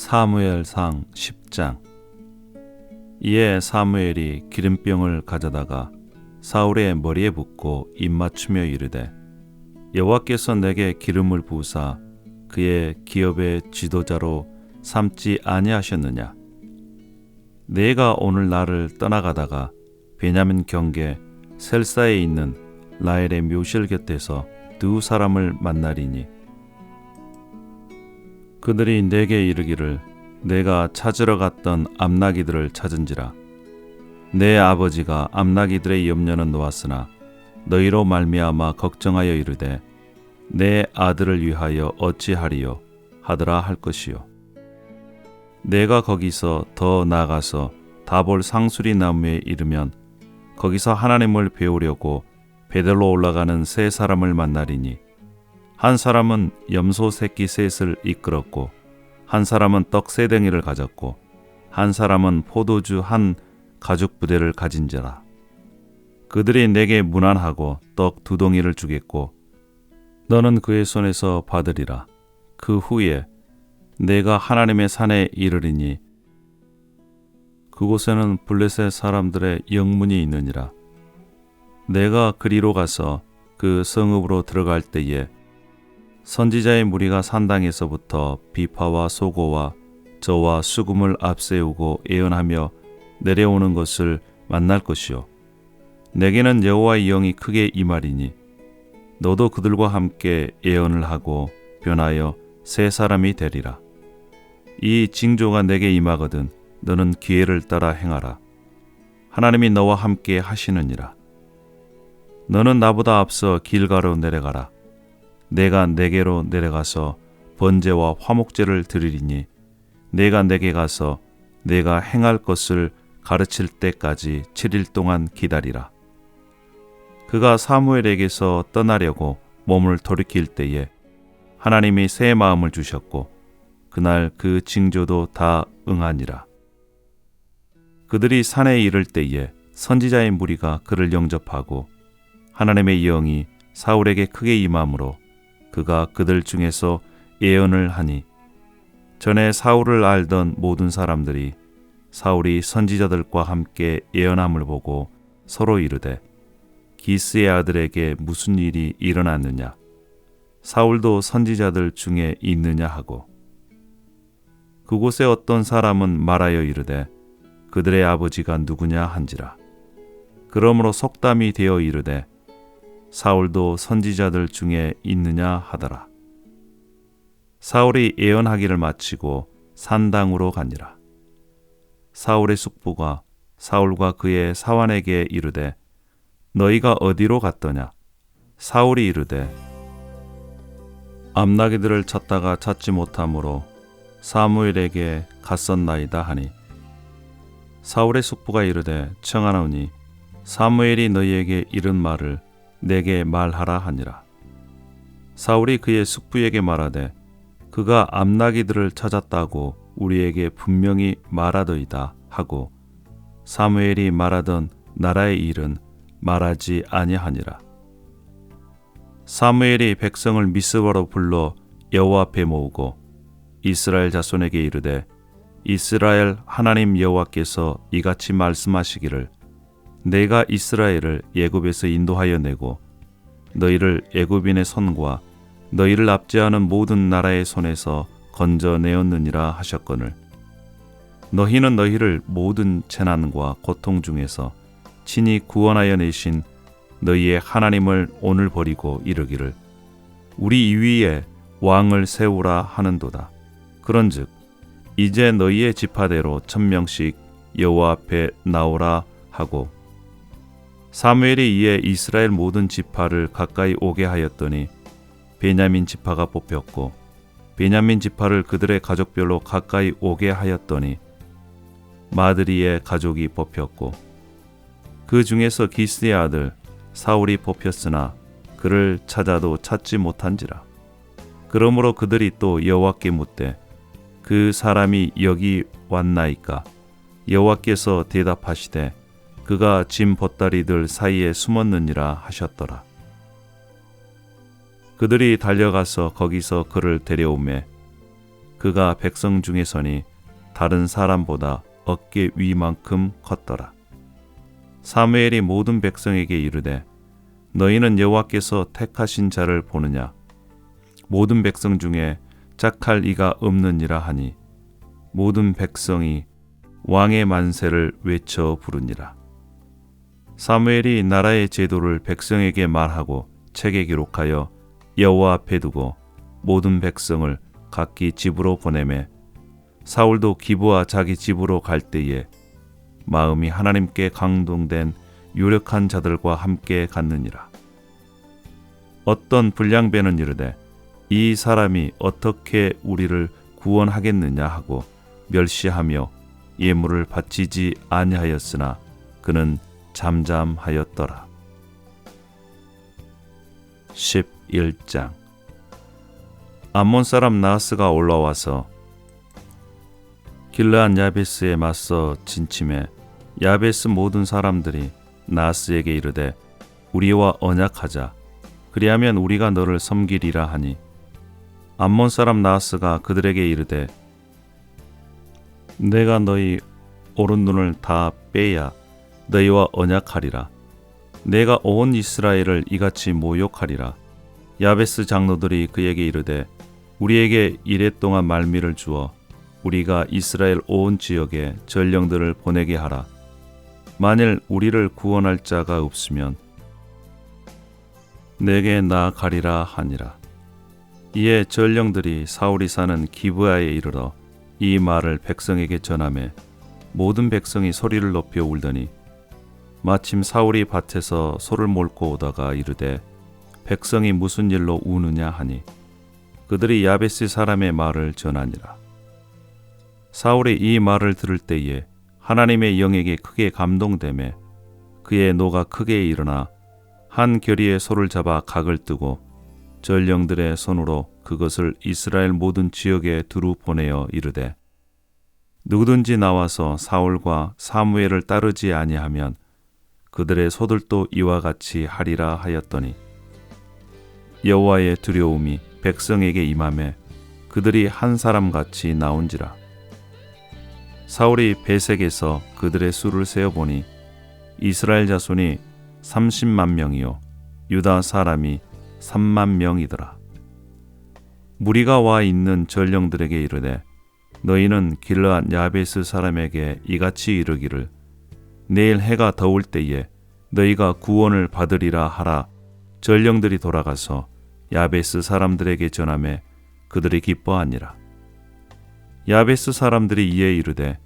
사무엘상 10장. 이에 사무엘이 기름병을 가져다가 사울의 머리에 붓고 입맞추며 이르되, 여호와께서 내게 기름을 부으사 그의 기업의 지도자로 삼지 아니하셨느냐? 내가 오늘 나를 떠나가다가 베냐민 경계 셀사에 있는 라헬의 묘실 곁에서 두 사람을 만나리니, 그들이 내게 이르기를 내가 찾으러 갔던 암나기들을 찾은지라. 내 아버지가 암나기들의 염려는 놓았으나 너희로 말미암아 걱정하여 이르되 내 아들을 위하여 어찌하리요 하더라 할 것이요. 내가 거기서 더 나아가서 다볼 상수리 나무에 이르면 거기서 하나님을 배우려고 베델로 올라가는 세 사람을 만나리니, 한 사람은 염소 새끼 셋을 이끌었고, 한 사람은 떡 세 덩이를 가졌고, 한 사람은 포도주 한 가죽 부대를 가진지라. 그들이 내게 문안하고 떡 두 덩이를 주겠고, 너는 그의 손에서 받으리라. 그 후에 내가 하나님의 산에 이르리니 그곳에는 블레셋 사람들의 영문이 있느니라. 내가 그리로 가서 그 성읍으로 들어갈 때에 선지자의 무리가 산당에서부터 비파와 소고와 저와 수금을 앞세우고 예언하며 내려오는 것을 만날 것이요. 내게는 여호와의 영이 크게 임하리니 너도 그들과 함께 예언을 하고 변하여 세 사람이 되리라. 이 징조가 내게 임하거든 너는 기회를 따라 행하라. 하나님이 너와 함께 하시느니라. 너는 나보다 앞서 길가로 내려가라. 내가 내게로 내려가서 번제와 화목제를 드리리니 내가 내게 가서 내가 행할 것을 가르칠 때까지 7일 동안 기다리라. 그가 사무엘에게서 떠나려고 몸을 돌이킬 때에 하나님이 새 마음을 주셨고 그날 그 징조도 다 응하니라. 그들이 산에 이를 때에 선지자의 무리가 그를 영접하고 하나님의 영이 사울에게 크게 임함으로 그가 그들 중에서 예언을 하니, 전에 사울을 알던 모든 사람들이 사울이 선지자들과 함께 예언함을 보고 서로 이르되, 기스의 아들에게 무슨 일이 일어났느냐? 사울도 선지자들 중에 있느냐 하고, 그곳에 어떤 사람은 말하여 이르되 그들의 아버지가 누구냐 한지라. 그러므로 속담이 되어 이르되 사울도 선지자들 중에 있느냐 하더라. 사울이 예언하기를 마치고 산당으로 가니라. 사울의 숙부가 사울과 그의 사환에게 이르되 너희가 어디로 갔더냐? 사울이 이르되 암나기들을 찾다가 찾지 못함으로 사무엘에게 갔었나이다 하니, 사울의 숙부가 이르되 청하노니 사무엘이 너희에게 이른 말을 내게 말하라 하니라. 사울이 그의 숙부에게 말하되 그가 암나기들을 찾았다고 우리에게 분명히 말하더이다 하고, 사무엘이 말하던 나라의 일은 말하지 아니하니라. 사무엘이 백성을 미스바로 불러 여호와 앞에 모으고 이스라엘 자손에게 이르되, 이스라엘 하나님 여호와께서 이같이 말씀하시기를, 내가 이스라엘을 애굽에서 인도하여 내고 너희를 애굽인의 손과 너희를 압제하는 모든 나라의 손에서 건져내었느니라 하셨거늘, 너희는 너희를 모든 재난과 고통 중에서 친히 구원하여 내신 너희의 하나님을 오늘 버리고 이르기를, 우리 위에 왕을 세우라 하는도다. 그런즉 이제 너희의 지파대로 1000명씩 여호와 앞에 나오라 하고, 사무엘이 이에 이스라엘 모든 지파를 가까이 오게 하였더니 베냐민 지파가 뽑혔고, 베냐민 지파를 그들의 가족별로 가까이 오게 하였더니 마드리의 가족이 뽑혔고, 그 중에서 기스의 아들 사울이 뽑혔으나 그를 찾아도 찾지 못한지라. 그러므로 그들이 또 여호와께 묻되 그 사람이 여기 왔나이까? 여호와께서 대답하시되 그가 짐 보따리들 사이에 숨었느니라 하셨더라. 그들이 달려가서 거기서 그를 데려오매 그가 백성 중에서니 다른 사람보다 어깨 위만큼 컸더라. 사무엘이 모든 백성에게 이르되 너희는 여호와께서 택하신 자를 보느냐? 모든 백성 중에 짝할 이가 없느니라 하니 모든 백성이 왕의 만세를 외쳐 부르니라. 사무엘이 나라의 제도를 백성에게 말하고 책에 기록하여 여호와 앞에 두고 모든 백성을 각기 집으로 보내매 사울도 기브와 자기 집으로 갈 때에 마음이 하나님께 강동된 유력한 자들과 함께 갔느니라. 어떤 불량배는 이르되 이 사람이 어떻게 우리를 구원하겠느냐 하고 멸시하며 예물을 바치지 아니하였으나 그는 잠잠하였더라. 11장. 암몬 사람 나하스가 올라와서 길르앗 야베스에 맞서 진침해 야베스 모든 사람들이 나하스에게 이르되 우리와 언약하자. 그리하면 우리가 너를 섬기리라 하니 암몬 사람 나하스가 그들에게 이르되 내가 너희 오른눈을 다 빼야 너희와 언약하리라. 내가 온 이스라엘을 이같이 모욕하리라. 야베스 장로들이 그에게 이르되 우리에게 이랫동안 말미를 주어 우리가 이스라엘 온 지역에 전령들을 보내게 하라. 만일 우리를 구원할 자가 없으면 내게 나아가리라 하니라. 이에 전령들이 사울이 사는 기브아에 이르러 이 말을 백성에게 전하매 모든 백성이 소리를 높여 울더니 마침 사울이 밭에서 소를 몰고 오다가 이르되 백성이 무슨 일로 우느냐 하니 그들이 야베스 사람의 말을 전하니라. 사울이 이 말을 들을 때에 하나님의 영에게 크게 감동되매 그의 노가 크게 일어나 한 결의의 소를 잡아 각을 뜨고 전령들의 손으로 그것을 이스라엘 모든 지역에 두루 보내어 이르되 누구든지 나와서 사울과 사무엘을 따르지 아니하면 그들의 소들도 이와 같이 하리라 하였더니 여호와의 두려움이 백성에게 임하매 그들이 한 사람같이 나온지라. 사울이 베색에서 그들의 수를 세어보니 이스라엘 자손이 30만 명이요 유다 사람이 3만 명이더라. 무리가 와 있는 전령들에게 이르되 너희는 길르앗 야베스 사람에게 이같이 이르기를 내일 해가 더울 때에 너희가 구원을 받으리라 하라. 전령들이 돌아가서 야베스 사람들에게 전하매 그들이 기뻐하니라. 야베스 사람들이 이에 이르되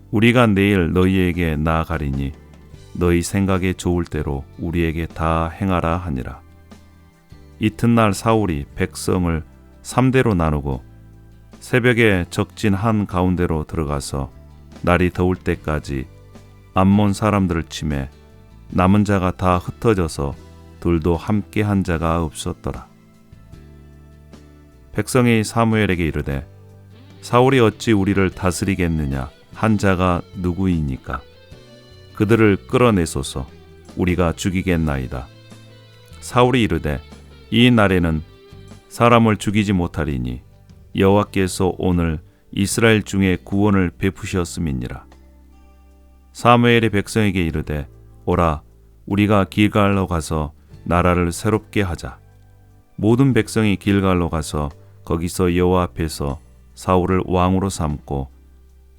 우리가 내일 너희에게 나아가리니 너희 생각에 좋을 대로 우리에게 다 행하라 하니라. 이튿날 사울이 백성을 3대로 나누고 새벽에 적진 한 가운데로 들어가서 날이 더울 때까지 암몬 사람들을 치매 남은 자가 다 흩어져서 둘도 함께 한 자가 없었더라. 백성이 사무엘에게 이르되 사울이 어찌 우리를 다스리겠느냐 한 자가 누구이니까 그들을 끌어내소서 우리가 죽이겠나이다. 사울이 이르되 이 날에는 사람을 죽이지 못하리니 여호와께서 오늘 이스라엘 중에 구원을 베푸셨음이니라. 사무엘이 백성에게 이르되 오라 우리가 길갈로 가서 나라를 새롭게 하자. 모든 백성이 길갈로 가서 거기서 여호와 앞에서 사울을 왕으로 삼고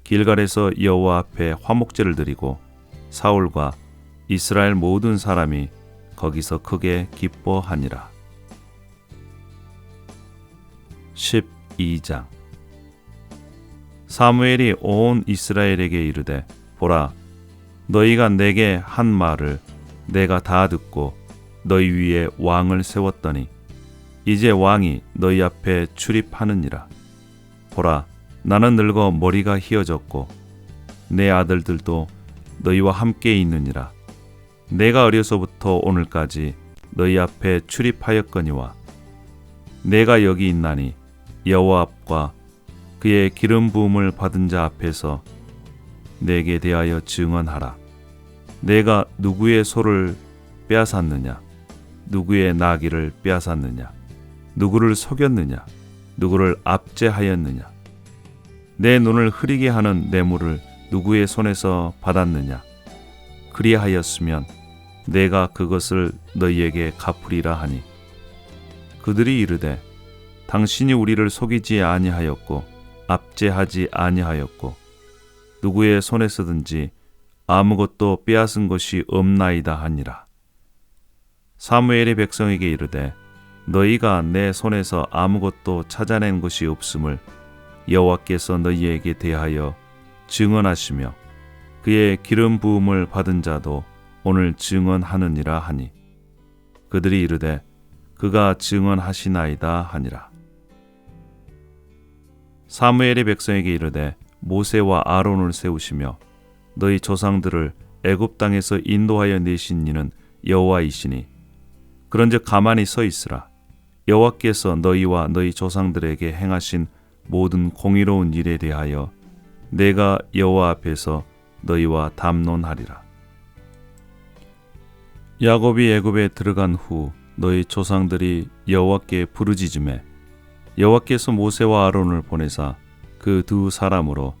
길갈에서 여호와 앞에 화목제를 드리고 사울과 이스라엘 모든 사람이 거기서 크게 기뻐하니라. 12장. 사무엘이 온 이스라엘에게 이르되 보라 너희가 내게 한 말을 내가 다 듣고 너희 위에 왕을 세웠더니 이제 왕이 너희 앞에 출입하느니라. 보라 나는 늙어 머리가 희어졌고 내 아들들도 너희와 함께 있느니라. 내가 어려서부터 오늘까지 너희 앞에 출입하였거니와 내가 여기 있나니 여호와 앞과 그의 기름 부음을 받은 자 앞에서 내게 대하여 증언하라. 내가 누구의 소를 빼앗았느냐 누구의 나귀를 빼앗았느냐 누구를 속였느냐 누구를 압제하였느냐 내 눈을 흐리게 하는 뇌물을 누구의 손에서 받았느냐? 그리하였으면 내가 그것을 너희에게 갚으리라 하니, 그들이 이르되 당신이 우리를 속이지 아니하였고 압제하지 아니하였고 누구의 손에서든지 아무것도 빼앗은 것이 없나이다 하니라. 사무엘이 백성에게 이르되 너희가 내 손에서 아무것도 찾아낸 것이 없음을 여호와께서 너희에게 대하여 증언하시며 그의 기름 부음을 받은 자도 오늘 증언하느니라 하니, 그들이 이르되 그가 증언하시나이다 하니라. 사무엘이 백성에게 이르되 모세와 아론을 세우시며 너희 조상들을 애굽 땅에서 인도하여 내신 이는 여호와이시니 그런즉 가만히 서 있으라. 여호와께서 너희와 너희 조상들에게 행하신 모든 공의로운 일에 대하여 내가 여호와 앞에서 너희와 담론하리라. 야곱이 애굽에 들어간 후 너희 조상들이 여호와께 부르짖음에 여호와께서 모세와 아론을 보내사 그 두 사람으로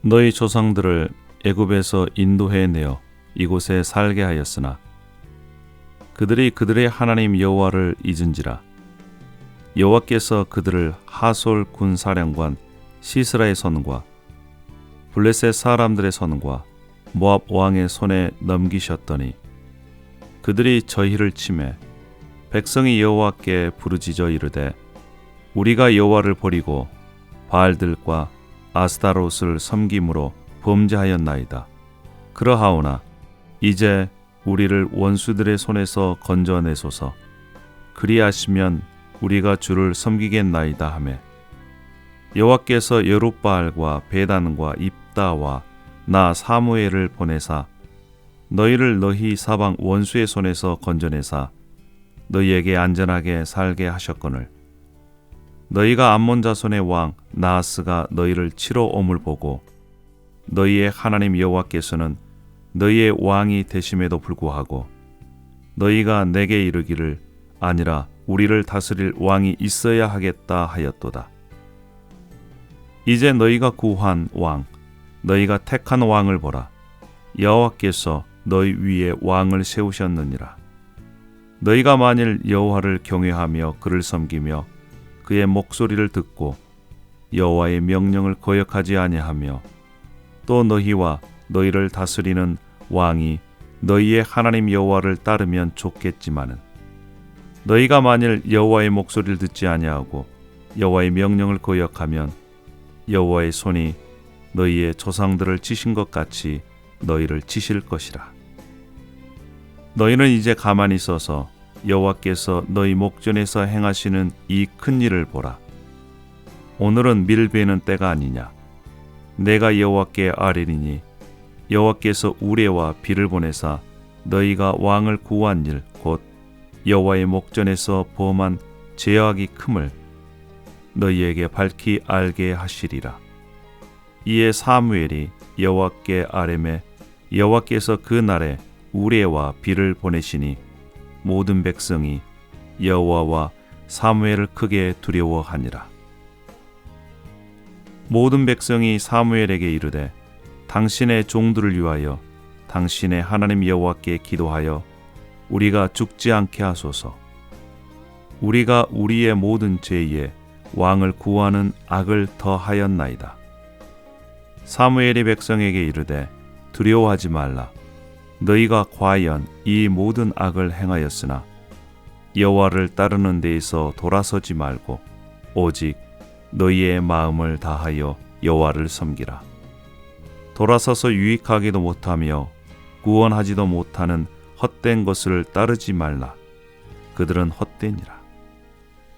너희 조상들을 애굽에서 인도해 내어 이곳에 살게 하였으나 그들이 그들의 하나님 여호와를 잊은지라. 여호와께서 그들을 하솔 군사령관 시스라의 손과 블레셋 사람들의 손과 모압 왕의 손에 넘기셨더니 그들이 저희를 치매 백성이 여호와께 부르짖어 이르되 우리가 여호와를 버리고 바알들과 아스타롯을 섬김으로 범죄하였나이다. 그러하오나 이제 우리를 원수들의 손에서 건져내소서. 그리하시면 우리가 주를 섬기겠나이다 하매 여호와께서 여룻바알과 베단과 입다와 나 사무엘을 보내사 너희를 너희 사방 원수의 손에서 건져내사 너희에게 안전하게 살게 하셨거늘 너희가 암몬 자손의 왕 나하스가 너희를 치러 옴을 보고 너희의 하나님 여호와께서는 너희의 왕이 되심에도 불구하고 너희가 내게 이르기를 아니라 우리를 다스릴 왕이 있어야 하겠다 하였도다. 이제 너희가 구한 왕 너희가 택한 왕을 보라. 여호와께서 너희 위에 왕을 세우셨느니라. 너희가 만일 여호와를 경외하며 그를 섬기며 그의 목소리를 듣고 여호와의 명령을 거역하지 아니하며 또 너희와 너희를 다스리는 왕이 너희의 하나님 여호와를 따르면 좋겠지만은 너희가 만일 여호와의 목소리를 듣지 아니하고 여호와의 명령을 거역하면 여호와의 손이 너희의 조상들을 치신 것 같이 너희를 치실 것이라. 너희는 이제 가만히 서서 여호와께서 너희 목전에서 행하시는 이 큰 일을 보라. 오늘은 밀 베는 때가 아니냐. 내가 여호와께 아뢰리니 여호와께서 우레와 비를 보내사 너희가 왕을 구한 일 곧 여호와의 목전에서 범한 죄악이 큼을 너희에게 밝히 알게 하시리라. 이에 사무엘이 여호와께 아뢰매 여호와께서 그 날에 우레와 비를 보내시니 모든 백성이 여호와와 사무엘을 크게 두려워하니라. 모든 백성이 사무엘에게 이르되 당신의 종들을 위하여 당신의 하나님 여호와께 기도하여 우리가 죽지 않게 하소서. 우리가 우리의 모든 죄에 왕을 구하는 악을 더하였나이다. 사무엘이 백성에게 이르되 두려워하지 말라. 너희가 과연 이 모든 악을 행하였으나 여호와를 따르는 데에서 돌아서지 말고 오직 너희의 마음을 다하여 여호와를 섬기라. 돌아서서 유익하기도 못하며 구원하지도 못하는 헛된 것을 따르지 말라. 그들은 헛되니라.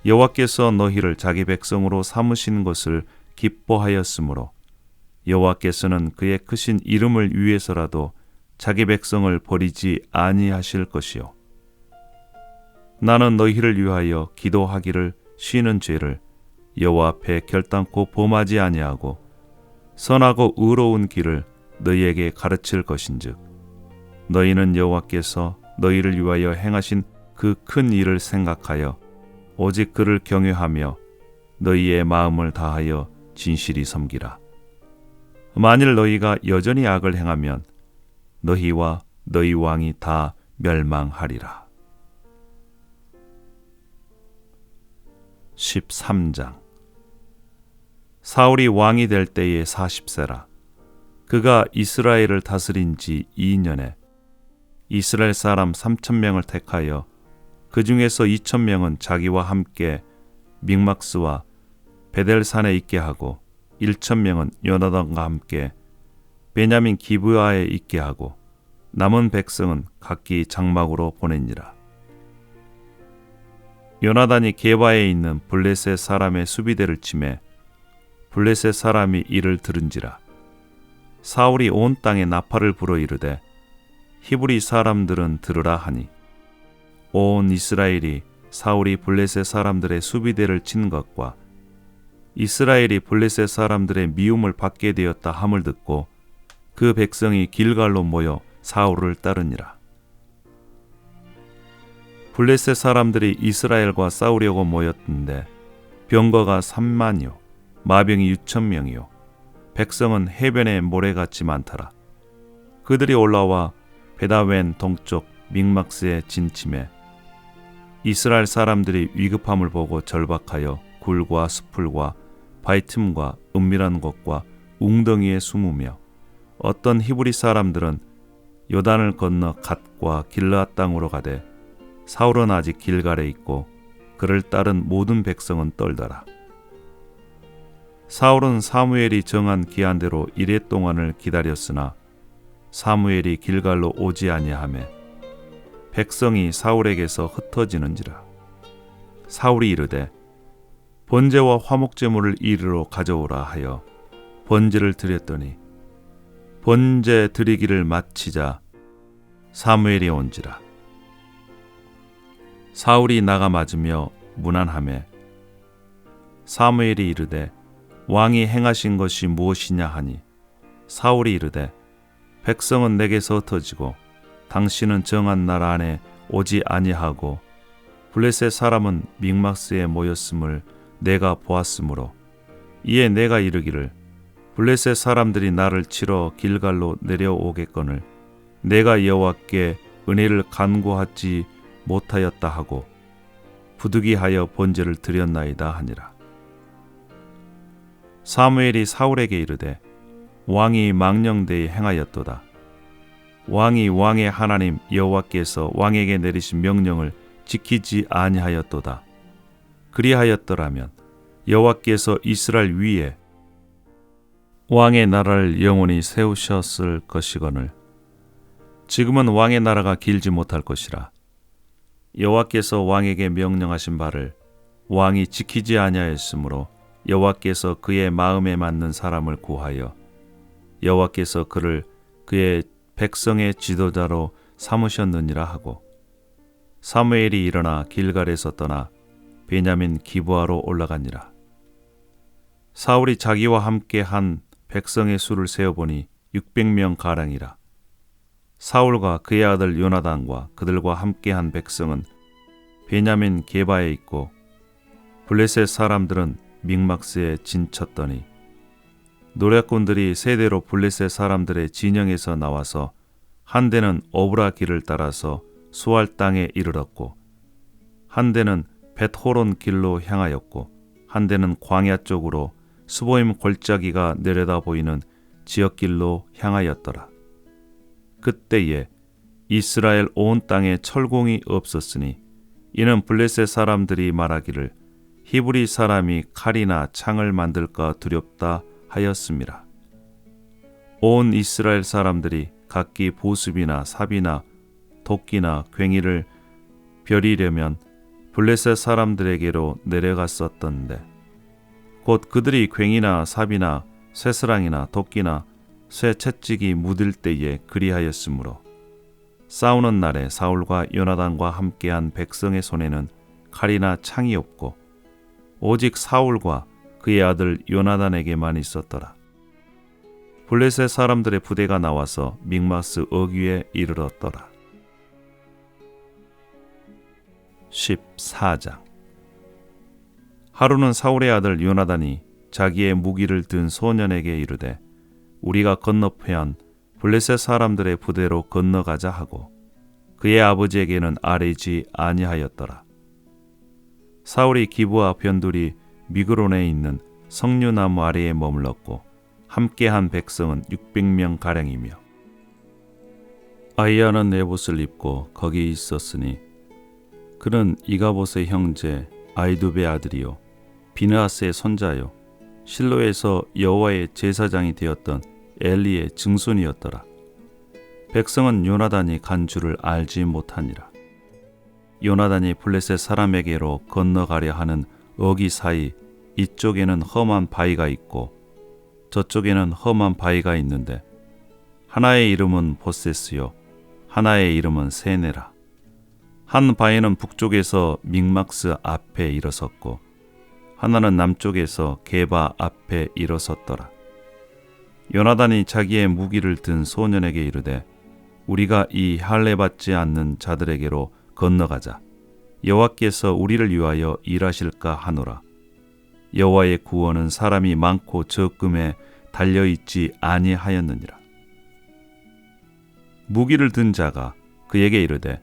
여호와께서 너희를 자기 백성으로 삼으신 것을 기뻐하였으므로 여호와께서는 그의 크신 이름을 위해서라도 자기 백성을 버리지 아니하실 것이요. 나는 너희를 위하여 기도하기를 쉬는 죄를 여호와 앞에 결단코 범하지 아니하고 선하고 의로운 길을 너희에게 가르칠 것인즉 너희는 여호와께서 너희를 위하여 행하신 그 큰 일을 생각하여 오직 그를 경외하며 너희의 마음을 다하여 진실이 섬기라. 만일 너희가 여전히 악을 행하면 너희와 너희 왕이 다 멸망하리라. 13장. 사울이 왕이 될 때에 40세라. 그가 이스라엘을 다스린 지 2년에 이스라엘 사람 3,000명을 택하여 그 중에서 2,000명은 자기와 함께 믹막스와 베델산에 있게 하고 1,000명은 요나단과 함께 베냐민 기브아에 있게 하고 남은 백성은 각기 장막으로 보내니라. 요나단이 게바에 있는 블레셋 사람의 수비대를 치매 블레셋 사람이 이를 들은지라. 사울이 온 땅에 나팔을 불어 이르되 히브리 사람들은 들으라 하니 온 이스라엘이 사울이 블레셋 사람들의 수비대를 친 것과 이스라엘이 블레셋 사람들의 미움을 받게 되었다 함을 듣고 그 백성이 길갈로 모여 사울을 따르니라. 블레셋 사람들이 이스라엘과 싸우려고 모였던데 병거가 3만이요 마병이 6,000명이요 백성은 해변의 모래같이 많더라. 그들이 올라와 베다웬 동쪽 믹막스에 진침해 이스라엘 사람들이 위급함을 보고 절박하여 굴과 수풀과 바위 틈과 은밀한 곳과 웅덩이에 숨으며 어떤 히브리 사람들은 요단을 건너 갓과 길르앗 땅으로 가되 사울은 아직 길갈에 있고 그를 따른 모든 백성은 떨더라. 사울은 사무엘이 정한 기한대로 이레 동안을 기다렸으나 사무엘이 길갈로 오지 아니하매 백성이 사울에게서 흩어지는지라. 사울이 이르되 번제와 화목제물을 이리로 가져오라 하여 번제를 드렸더니 번제 드리기를 마치자 사무엘이 온지라. 사울이 나가 맞으며 문안하매 사무엘이 이르되 왕이 행하신 것이 무엇이냐 하니 사울이 이르되 백성은 내게서 흩어지고 당신은 정한 날 안에 오지 아니하고 블레셋 사람은 믹막스에 모였음을 내가 보았으므로 이에 내가 이르기를 블레셋 사람들이 나를 치러 길갈로 내려오겠거늘 내가 여호와께 은혜를 간구하지 못하였다 하고 부득이하여 번제를 드렸나이다 하니라. 사무엘이 사울에게 이르되 왕이 망령되이 행하였도다. 왕이 왕의 하나님 여호와께서 왕에게 내리신 명령을 지키지 아니하였도다. 그리하였더라면 여호와께서 이스라엘 위에 왕의 나라를 영원히 세우셨을 것이거늘 지금은 왕의 나라가 길지 못할 것이라. 여호와께서 왕에게 명령하신 바를 왕이 지키지 아니하였으므로 여호와께서 그의 마음에 맞는 사람을 구하여 여호와께서 그를 그의 백성의 지도자로 삼으셨느니라 하고 사무엘이 일어나 길갈에서 떠나 베냐민 기브아로 올라가니라. 사울이 자기와 함께 한 백성의 수를 세어보니 600명 가량이라. 사울과 그의 아들 요나단과 그들과 함께한 백성은 베냐민 게바에 있고 블레셋 사람들은 믹막스에 진쳤더니 노략군들이 세대로 블레셋 사람들의 진영에서 나와서 한 대는 어브라 길을 따라서 수알 땅에 이르렀고 한 대는 벳호론 길로 향하였고 한 대는 광야 쪽으로 스보임 골짜기가 내려다 보이는 지역길로 향하였더라. 그때에 이스라엘 온 땅에 철공이 없었으니 이는 블레셋 사람들이 말하기를 히브리 사람이 칼이나 창을 만들까 두렵다 하였음이라. 온 이스라엘 사람들이 각기 보습이나 삽이나 도끼나 괭이를 벼리려면 블레셋 사람들에게로 내려갔었던데 곧 그들이 괭이나 삽이나 쇠스랑이나 도끼나 쇠 채찍이 묻을 때에 그리하였으므로 싸우는 날에 사울과 요나단과 함께한 백성의 손에는 칼이나 창이 없고 오직 사울과 그의 아들 요나단에게만 있었더라. 블레셋 사람들의 부대가 나와서 믹마스 어귀에 이르렀더라. 14장. 하루는 사울의 아들 요나단이 자기의 무기를 든 소년에게 이르되 우리가 건너편 블레셋 사람들의 부대로 건너가자 하고 그의 아버지에게는 아뢰지 아니하였더라. 사울이 기브와 변두리 미그론에 있는 석류나무 아래에 머물렀고 함께한 백성은 600명 가량이며 아히야는 에봇을 입고 거기 있었으니 그는 이가봇의 형제 아히두베의 아들이요 비느하스의 손자요 실로에서 여호와의 제사장이 되었던 엘리의 증손이었더라. 백성은 요나단이 간 줄을 알지 못하니라. 요나단이 블레셋 사람에게로 건너가려 하는 어기 사이 이쪽에는 험한 바위가 있고 저쪽에는 험한 바위가 있는데 하나의 이름은 보세스요 하나의 이름은 세네라. 한 바위는 북쪽에서 믹막스 앞에 일어섰고 하나는 남쪽에서 게바 앞에 일어섰더라. 요나단이 자기의 무기를 든 소년에게 이르되 우리가 이 할례 받지 않는 자들에게로 건너가자. 여호와께서 우리를 위하여 일하실까 하노라. 여호와의 구원은 사람이 많고 적금에 달려있지 아니하였느니라. 무기를 든 자가 그에게 이르되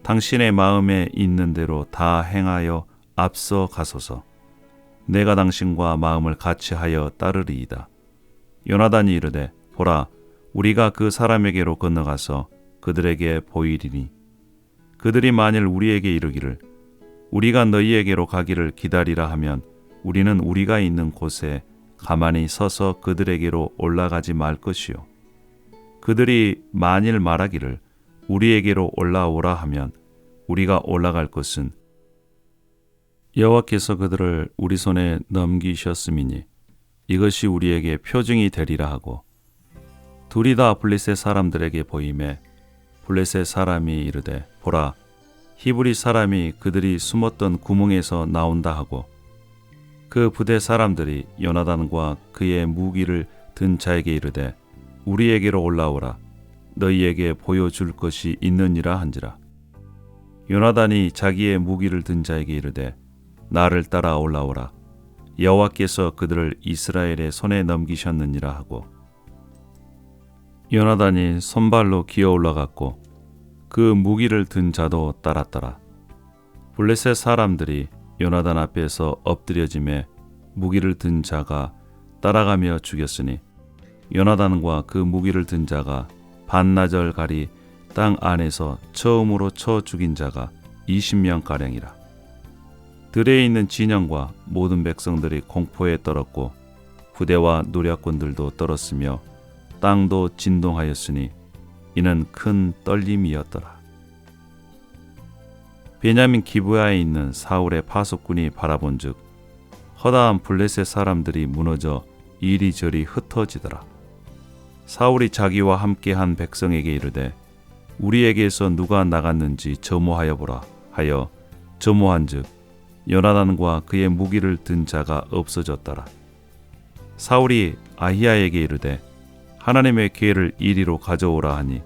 당신의 마음에 있는 대로 다 행하여 앞서 가소서. 내가 당신과 마음을 같이하여 따르리이다. 요나단이 이르되 보라 우리가 그 사람에게로 건너가서 그들에게 보이리니 그들이 만일 우리에게 이르기를 우리가 너희에게로 가기를 기다리라 하면 우리는 우리가 있는 곳에 가만히 서서 그들에게로 올라가지 말 것이요 그들이 만일 말하기를 우리에게로 올라오라 하면 우리가 올라갈 것은 여호와께서 그들을 우리 손에 넘기셨음이니 이것이 우리에게 표징이 되리라 하고 둘이 다 블레셋 사람들에게 보이매 블레셋 사람이 이르되 보라 히브리 사람이 그들이 숨었던 구멍에서 나온다 하고 그 부대 사람들이 요나단과 그의 무기를 든 자에게 이르되 우리에게로 올라오라 너희에게 보여줄 것이 있느니라 한지라. 요나단이 자기의 무기를 든 자에게 이르되 나를 따라 올라오라 여호와께서 그들을 이스라엘의 손에 넘기셨느니라 하고 요나단이 손발로 기어 올라갔고 그 무기를 든 자도 따랐더라. 블레셋 사람들이 요나단 앞에서 엎드려짐에 무기를 든 자가 따라가며 죽였으니 요나단과 그 무기를 든 자가 반나절 가리 땅 안에서 처음으로 쳐 죽인 자가 20명가량이라. 들에 있는 진영과 모든 백성들이 공포에 떨었고 부대와 노략군들도 떨었으며 땅도 진동하였으니 이는 큰 떨림이었더라. 베냐민 기브야에 있는 사울의 파수꾼이 바라본즉 허다한 블레셋 사람들이 무너져 이리저리 흩어지더라. 사울이 자기와 함께한 백성에게 이르되 우리에게서 누가 나갔는지 점호하여 보라 하여 점호한즉 요나단과 그의 무기를 든 자가 없어졌더라. 사울이 아히야에게 이르되 하나님의 궤를 이리로 가져오라 하니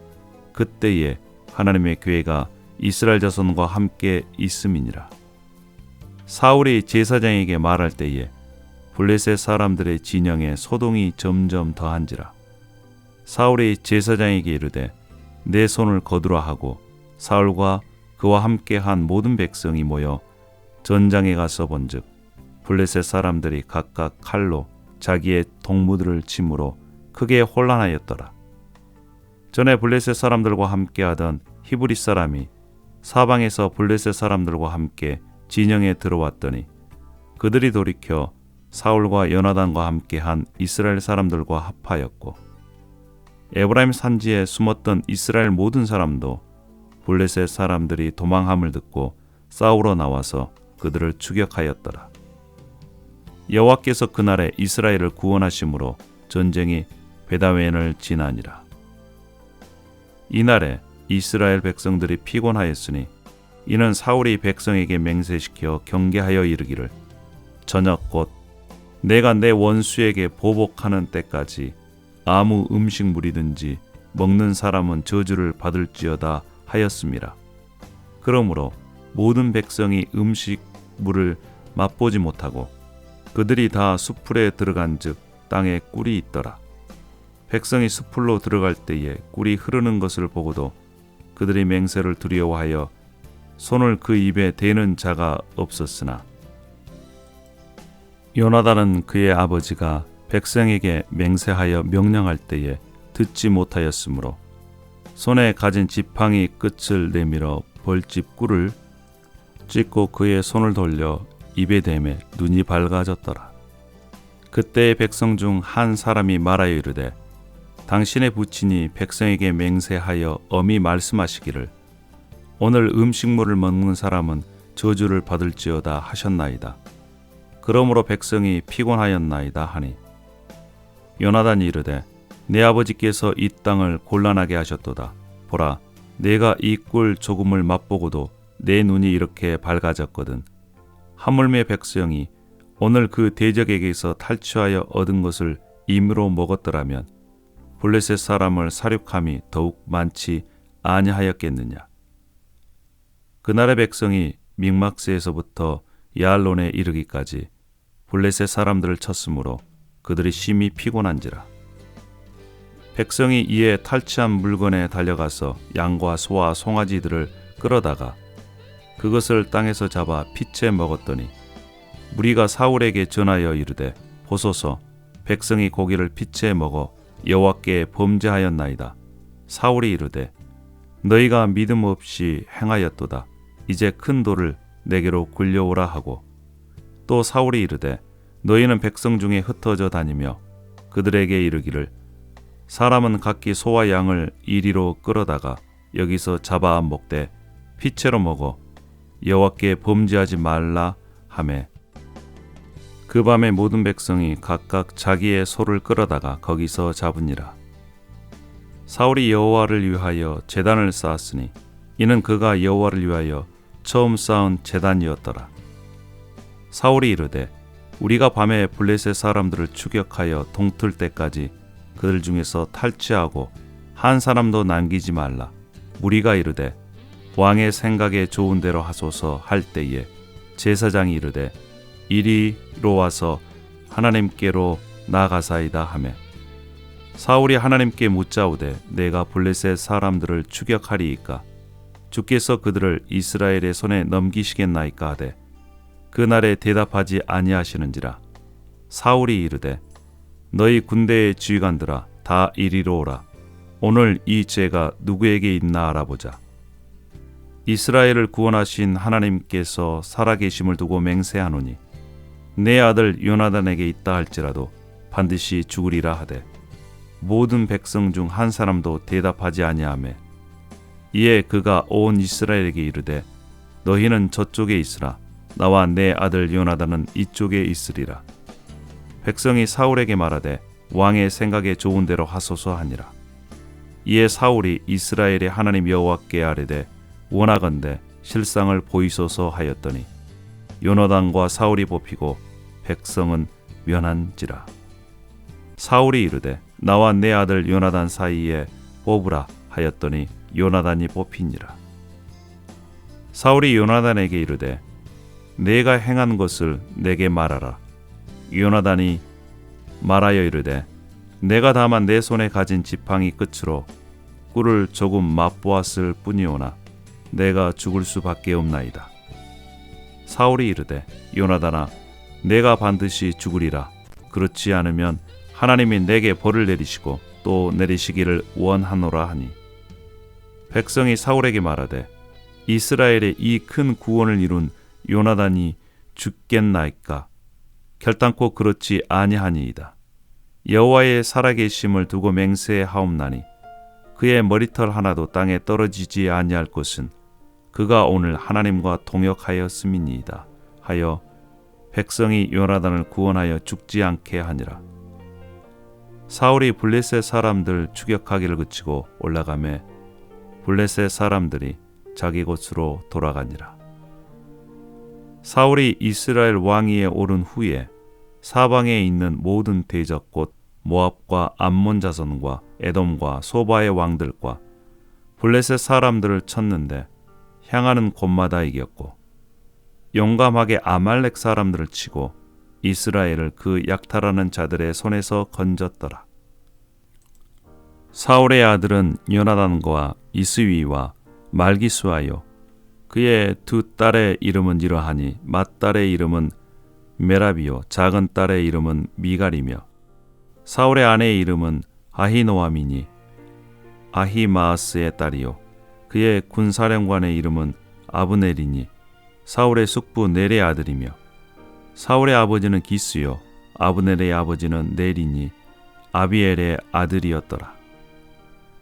그때에 하나님의 궤가 이스라엘 자손과 함께 있음이니라. 사울이 제사장에게 말할 때에 블레셋 사람들의 진영에 소동이 점점 더한지라. 사울이 제사장에게 이르되 내 손을 거두라 하고 사울과 그와 함께한 모든 백성이 모여 전장에 가서 본즉 블레셋 사람들이 각각 칼로 자기의 동무들을 침으로 크게 혼란하였더라. 전에 블레셋 사람들과 함께하던 히브리 사람이 사방에서 블레셋 사람들과 함께 진영에 들어왔더니 그들이 돌이켜 사울과 요나단과 함께한 이스라엘 사람들과 합하였고 에브라임 산지에 숨었던 이스라엘 모든 사람도 블레셋 사람들이 도망함을 듣고 싸우러 나와서 그들을 추격하였더라. 여호와께서 그날에 이스라엘을 구원하심으로 전쟁이 베다웬을 지나니라. 이날에 이스라엘 백성들이 피곤하였으니 이는 사울이 백성에게 맹세시켜 경계하여 이르기를 저녁 곧 내가 내 원수에게 보복하는 때까지 아무 음식물이든지 먹는 사람은 저주를 받을지어다 하였음이라. 그러므로 모든 백성이 음식물을 맛보지 못하고 그들이 다 수풀에 들어간즉 땅에 꿀이 있더라. 백성이 수풀로 들어갈 때에 꿀이 흐르는 것을 보고도 그들이 맹세를 두려워하여 손을 그 입에 대는 자가 없었으나 요나단은 그의 아버지가 백성에게 맹세하여 명령할 때에 듣지 못하였으므로 손에 가진 지팡이 끝을 내밀어 벌집 꿀을 찢고 그의 손을 돌려 입에 대매 눈이 밝아졌더라. 그때 백성 중 한 사람이 말하여 이르되 당신의 부친이 백성에게 맹세하여 엄히 말씀하시기를 오늘 음식물을 먹는 사람은 저주를 받을지어다 하셨나이다. 그러므로 백성이 피곤하였나이다 하니 요나단이 이르되 내 아버지께서 이 땅을 곤란하게 하셨도다. 보라, 내가 이 꿀 조금을 맛보고도 내 눈이 이렇게 밝아졌거든. 하물며 백성이 오늘 그 대적에게서 탈취하여 얻은 것을 임으로 먹었더라면 블레셋 사람을 사륙함이 더욱 많지 아니하였겠느냐. 그날의 백성이 믹막스에서부터 야알론에 이르기까지 블레셋 사람들을 쳤으므로 그들이 심히 피곤한지라. 백성이 이에 탈취한 물건에 달려가서 양과 소와 송아지들을 끌어다가 그것을 땅에서 잡아 피채 먹었더니 무리가 사울에게 전하여 이르되 보소서, 백성이 고기를 피채 먹어 여호와께 범죄하였나이다. 사울이 이르되 너희가 믿음 없이 행하였도다. 이제 큰 돌을 내게로 굴려오라 하고 또 사울이 이르되 너희는 백성 중에 흩어져 다니며 그들에게 이르기를 사람은 각기 소와 양을 이리로 끌어다가 여기서 잡아 먹되 피채로 먹어 여호와께 범죄하지 말라 하매 그 밤에 모든 백성이 각각 자기의 소를 끌어다가 거기서 잡으니라. 사울이 여호와를 위하여 제단을 쌓았으니 이는 그가 여호와를 위하여 처음 쌓은 제단이었더라. 사울이 이르되 우리가 밤에 블레셋 사람들을 추격하여 동틀 때까지 그들 중에서 탈취하고 한 사람도 남기지 말라. 무리가 이르되 왕의 생각에 좋은 대로 하소서 할 때에 제사장이 이르되 이리로 와서 하나님께로 나아가사이다 하매 사울이 하나님께 묻자오되 내가 블레셋 사람들을 추격하리이까 주께서 그들을 이스라엘의 손에 넘기시겠나이까 하되 그날에 대답하지 아니하시는지라. 사울이 이르되 너희 군대의 지휘관들아 다 이리로 오라. 오늘 이 죄가 누구에게 있나 알아보자. 이스라엘을 구원하신 하나님께서 살아계심을 두고 맹세하노니 내 아들 요나단에게 있다 할지라도 반드시 죽으리라 하되 모든 백성 중 한 사람도 대답하지 아니하매 이에 그가 온 이스라엘에게 이르되 너희는 저쪽에 있으라. 나와 내 아들 요나단은 이쪽에 있으리라. 백성이 사울에게 말하되 왕의 생각에 좋은 대로 하소서 하니라. 이에 사울이 이스라엘의 하나님 여호와께 아뢰되 원하건대 실상을 보이소서 하였더니 요나단과 사울이 뽑히고 백성은 면한지라. 사울이 이르되 나와 내 아들 요나단 사이에 뽑으라 하였더니 요나단이 뽑히니라. 사울이 요나단에게 이르되 내가 행한 것을 내게 말하라. 요나단이 말하여 이르되 내가 다만 내 손에 가진 지팡이 끝으로 꿀을 조금 맛보았을 뿐이오나 내가 죽을 수밖에 없나이다. 사울이 이르되 요나단아 내가 반드시 죽으리라. 그렇지 않으면 하나님이 내게 벌을 내리시고 또 내리시기를 원하노라 하니 백성이 사울에게 말하되 이스라엘의 이 큰 구원을 이룬 요나단이 죽겠나이까. 결단코 그렇지 아니하니이다. 여호와의 살아계심을 두고 맹세하옵나니 그의 머리털 하나도 땅에 떨어지지 아니할 것은 그가 오늘 하나님과 동역하였음이니이다 하여 백성이 요나단을 구원하여 죽지 않게 하니라. 사울이 블레셋 사람들 추격하기를 그치고 올라가매 블레셋 사람들이 자기 곳으로 돌아가니라. 사울이 이스라엘 왕위에 오른 후에 사방에 있는 모든 대적 곧 모압과 암몬 자손과 에돔과 소바의 왕들과 블레셋 사람들을 쳤는데 향하는 곳마다 이겼고 용감하게 아말렉 사람들을 치고 이스라엘을 그 약탈하는 자들의 손에서 건졌더라. 사울의 아들은 요나단과 이스위와 말기수하요. 그의 두 딸의 이름은 이러하니 맏딸의 이름은 메라비요 작은 딸의 이름은 미갈이며 사울의 아내의 이름은 아히노아미니 아히마아스의 딸이요 그의 군사령관의 이름은 아브넬이니 사울의 숙부 넬의 아들이며 사울의 아버지는 기스요 아브넬의 아버지는 넬이니 아비엘의 아들이었더라.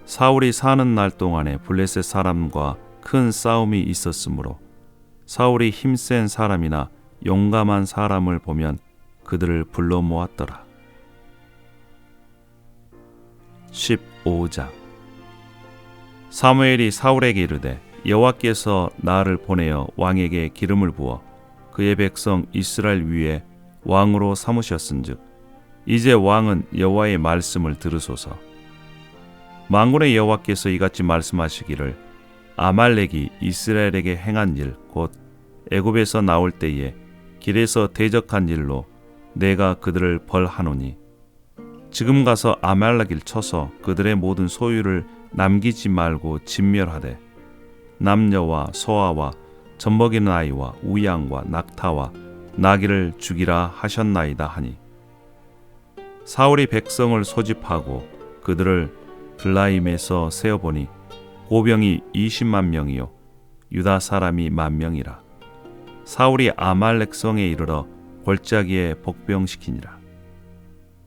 사울이 사는 날 동안에 블레셋 사람과 큰 싸움이 있었으므로 사울이 힘센 사람이나 용감한 사람을 보면 그들을 불러 모았더라. 15장. 사무엘이 사울에게 이르되 여호와께서 나를 보내어 왕에게 기름을 부어 그의 백성 이스라엘 위에 왕으로 삼으셨은즉 이제 왕은 여호와의 말씀을 들으소서. 만군의 여호와께서 이같이 말씀하시기를 아말렉이 이스라엘에게 행한 일 곧 애굽에서 나올 때에 길에서 대적한 일로 내가 그들을 벌하노니 지금 가서 아말렉을 쳐서 그들의 모든 소유를 남기지 말고 진멸하되 남녀와 소아와 젖먹이는 아이와 우양과 낙타와 나귀를 죽이라 하셨나이다 하니 사울이 백성을 소집하고 그들을 들라임에서 세어보니 고병이 20만 명이요 유다 사람이 10,000명이라. 사울이 아말렉 성에 이르러 골짜기에 복병시키니라.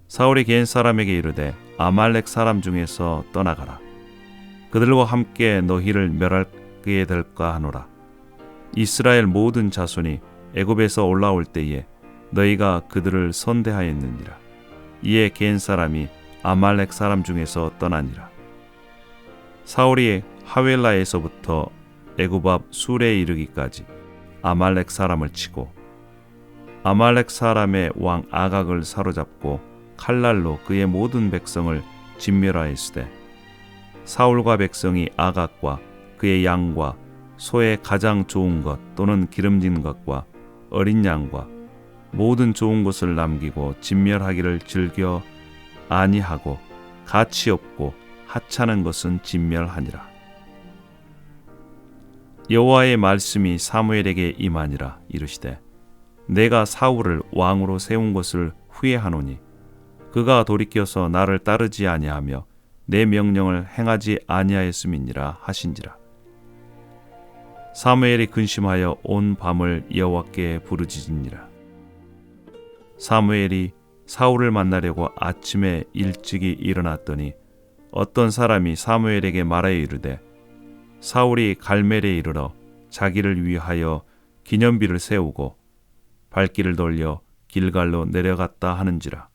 사울이 겐 사람에게 이르되 아말렉 사람 중에서 떠나가라. 그들과 함께 너희를 멸하게 될까 하노라. 이스라엘 모든 자손이 애굽에서 올라올 때에 너희가 그들을 선대하였느니라. 이에 겐 사람이 아말렉 사람 중에서 떠나니라. 사울이 하웰라에서부터 애굽 앞 술에 이르기까지 아말렉 사람을 치고 아말렉 사람의 왕 아각을 사로잡고 칼날로 그의 모든 백성을 진멸하였으되 사울과 백성이 아각과 그의 양과 소의 가장 좋은 것 또는 기름진 것과 어린 양과 모든 좋은 것을 남기고 진멸하기를 즐겨 아니하고 가치 없고 하찮은 것은 진멸하니라. 여호와의 말씀이 사무엘에게 임하니라. 이르시되 내가 사울을 왕으로 세운 것을 후회하노니 그가 돌이켜서 나를 따르지 아니하며 내 명령을 행하지 아니하였음이니라 하신지라. 사무엘이 근심하여 온 밤을 여호와께 부르짖으니라. 사무엘이 사울을 만나려고 아침에 일찍이 일어났더니 어떤 사람이 사무엘에게 말하여 이르되 사울이 갈멜에 이르러 자기를 위하여 기념비를 세우고 발길을 돌려 길갈로 내려갔다 하는지라.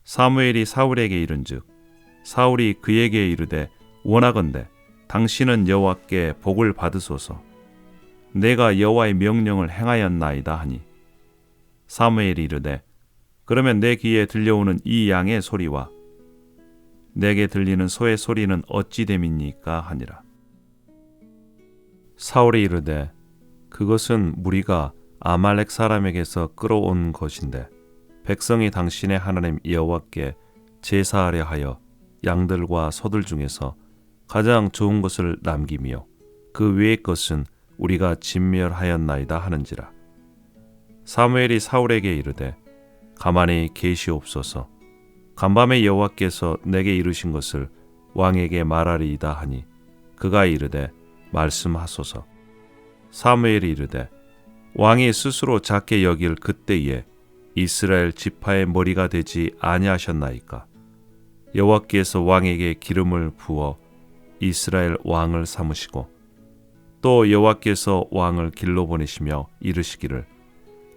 사무엘이 사울에게 이른즉 사울이 그에게 이르되 원하건대 당신은 여호와께 복을 받으소서. 내가 여호와의 명령을 행하였나이다 하니 사무엘이 이르되 그러면 내 귀에 들려오는 이 양의 소리와 내게 들리는 소의 소리는 어찌 됨입니까 하니라. 사울이 이르되 그것은 무리가 아말렉 사람에게서 끌어온 것인데 백성이 당신의 하나님 여호와께 제사하려 하여 양들과 소들 중에서 가장 좋은 것을 남기며 그 외의 것은 우리가 진멸하였나이다 하는지라. 사무엘이 사울에게 이르되 가만히 계시옵소서. 간밤에 여호와께서 내게 이르신 것을 왕에게 말하리이다 하니 그가 이르되 말씀하소서. 사무엘이 이르되 왕이 스스로 작게 여길 그때에 이스라엘 지파의 머리가 되지 아니하셨나이까. 여호와께서 왕에게 기름을 부어 이스라엘 왕을 삼으시고 또 여호와께서 왕을 길로 보내시며 이르시기를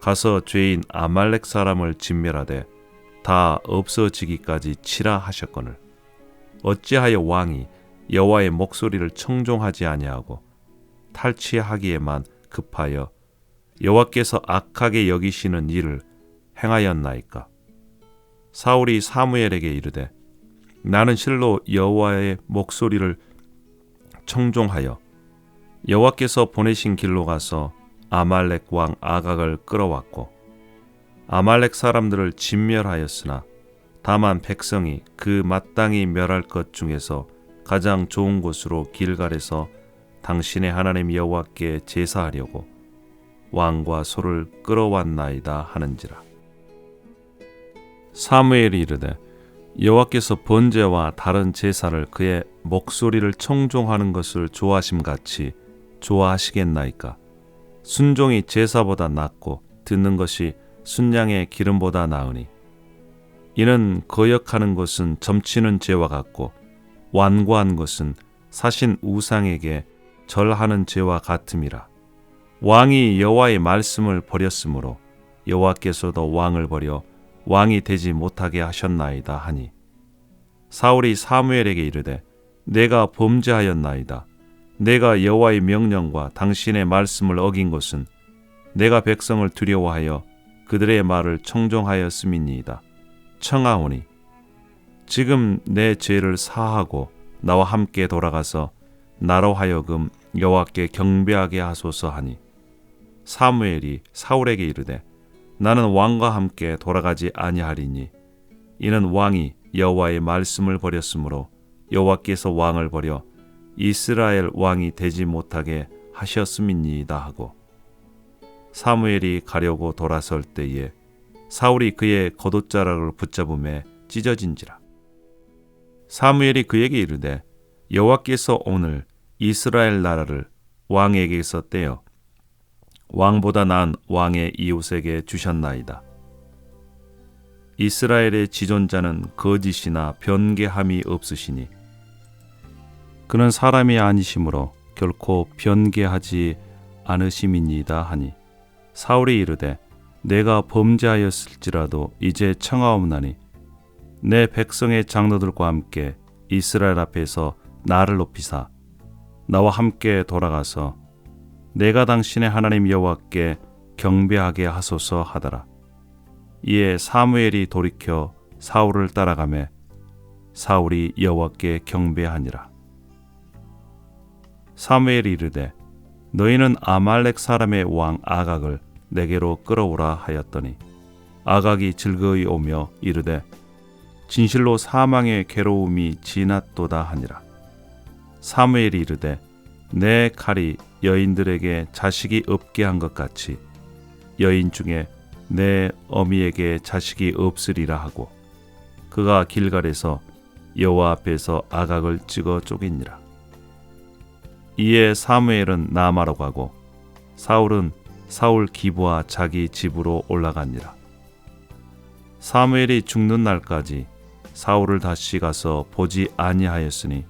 가서 죄인 아말렉 사람을 진멸하되 다 없어지기까지 치라 하셨거늘 어찌하여 왕이 여호와의 목소리를 청종하지 아니하고 탈취하기에만 급하여 여호와께서 악하게 여기시는 일을 행하였나이까. 사울이 사무엘에게 이르되 나는 실로 여호와의 목소리를 청종하여 여호와께서 보내신 길로 가서 아말렉 왕 아각을 끌어왔고 아말렉 사람들을 진멸하였으나 다만 백성이 그 마땅히 멸할 것 중에서 가장 좋은 곳으로 길갈에서 당신의 하나님 여호와께 제사하려고 왕과 소를 끌어왔나이다 하는지라. 사무엘이 이르되 여호와께서 번제와 다른 제사를 그의 목소리를 청종하는 것을 좋아하심같이 좋아하시겠나이까. 순종이 제사보다 낫고 듣는 것이 순양의 기름보다 나으니 이는 거역하는 것은 점치는 죄와 같고 완고한 것은 사신 우상에게 절하는 죄와 같음이라. 왕이 여호와의 말씀을 버렸으므로 여호와께서도 왕을 버려 왕이 되지 못하게 하셨나이다 하니 사울이 사무엘에게 이르되 내가 범죄하였나이다. 내가 여호와의 명령과 당신의 말씀을 어긴 것은 내가 백성을 두려워하여 그들의 말을 청종하였음이니이다. 청하오니 지금 내 죄를 사하고 나와 함께 돌아가서 나로 하여금 여호와께 경배하게 하소서 하니 사무엘이 사울에게 이르되 나는 왕과 함께 돌아가지 아니하리니 이는 왕이 여호와의 말씀을 버렸으므로 여호와께서 왕을 버려 이스라엘 왕이 되지 못하게 하셨음이니이다 하고 사무엘이 가려고 돌아설 때에 사울이 그의 겉옷자락을 붙잡음에 찢어진지라. 사무엘이 그에게 이르되 여호와께서 오늘 이스라엘 나라를 왕에게서 떼어 왕보다 나은 왕의 이웃에게 주셨나이다. 이스라엘의 지존자는 거짓이나 변개함이 없으시니 그는 사람이 아니시므로 결코 변개하지 않으심이니이다 하니 사울이 이르되 내가 범죄하였을지라도 이제 청하옵나니 내 백성의 장로들과 함께 이스라엘 앞에서 나를 높이사 나와 함께 돌아가서 내가 당신의 하나님 여호와께 경배하게 하소서 하더라. 이에 사무엘이 돌이켜 사울을 따라가매 사울이 여호와께 경배하니라. 사무엘이 이르되 너희는 아말렉 사람의 왕 아각을 내게로 끌어오라 하였더니 아각이 즐거이 오며 이르되 진실로 사망의 괴로움이 지났도다 하니라. 사무엘이 이르되 내 칼이 여인들에게 자식이 없게 한 것 같이 여인 중에 내 어미에게 자식이 없으리라 하고 그가 길갈에서 여호와 앞에서 아각을 찍어 쪼개니라. 이에 사무엘은 라마로 가고 사울은 사울 기브와 자기 집으로 올라가니라. 사무엘이 죽는 날까지 사울을 다시 가서 보지 아니하였으니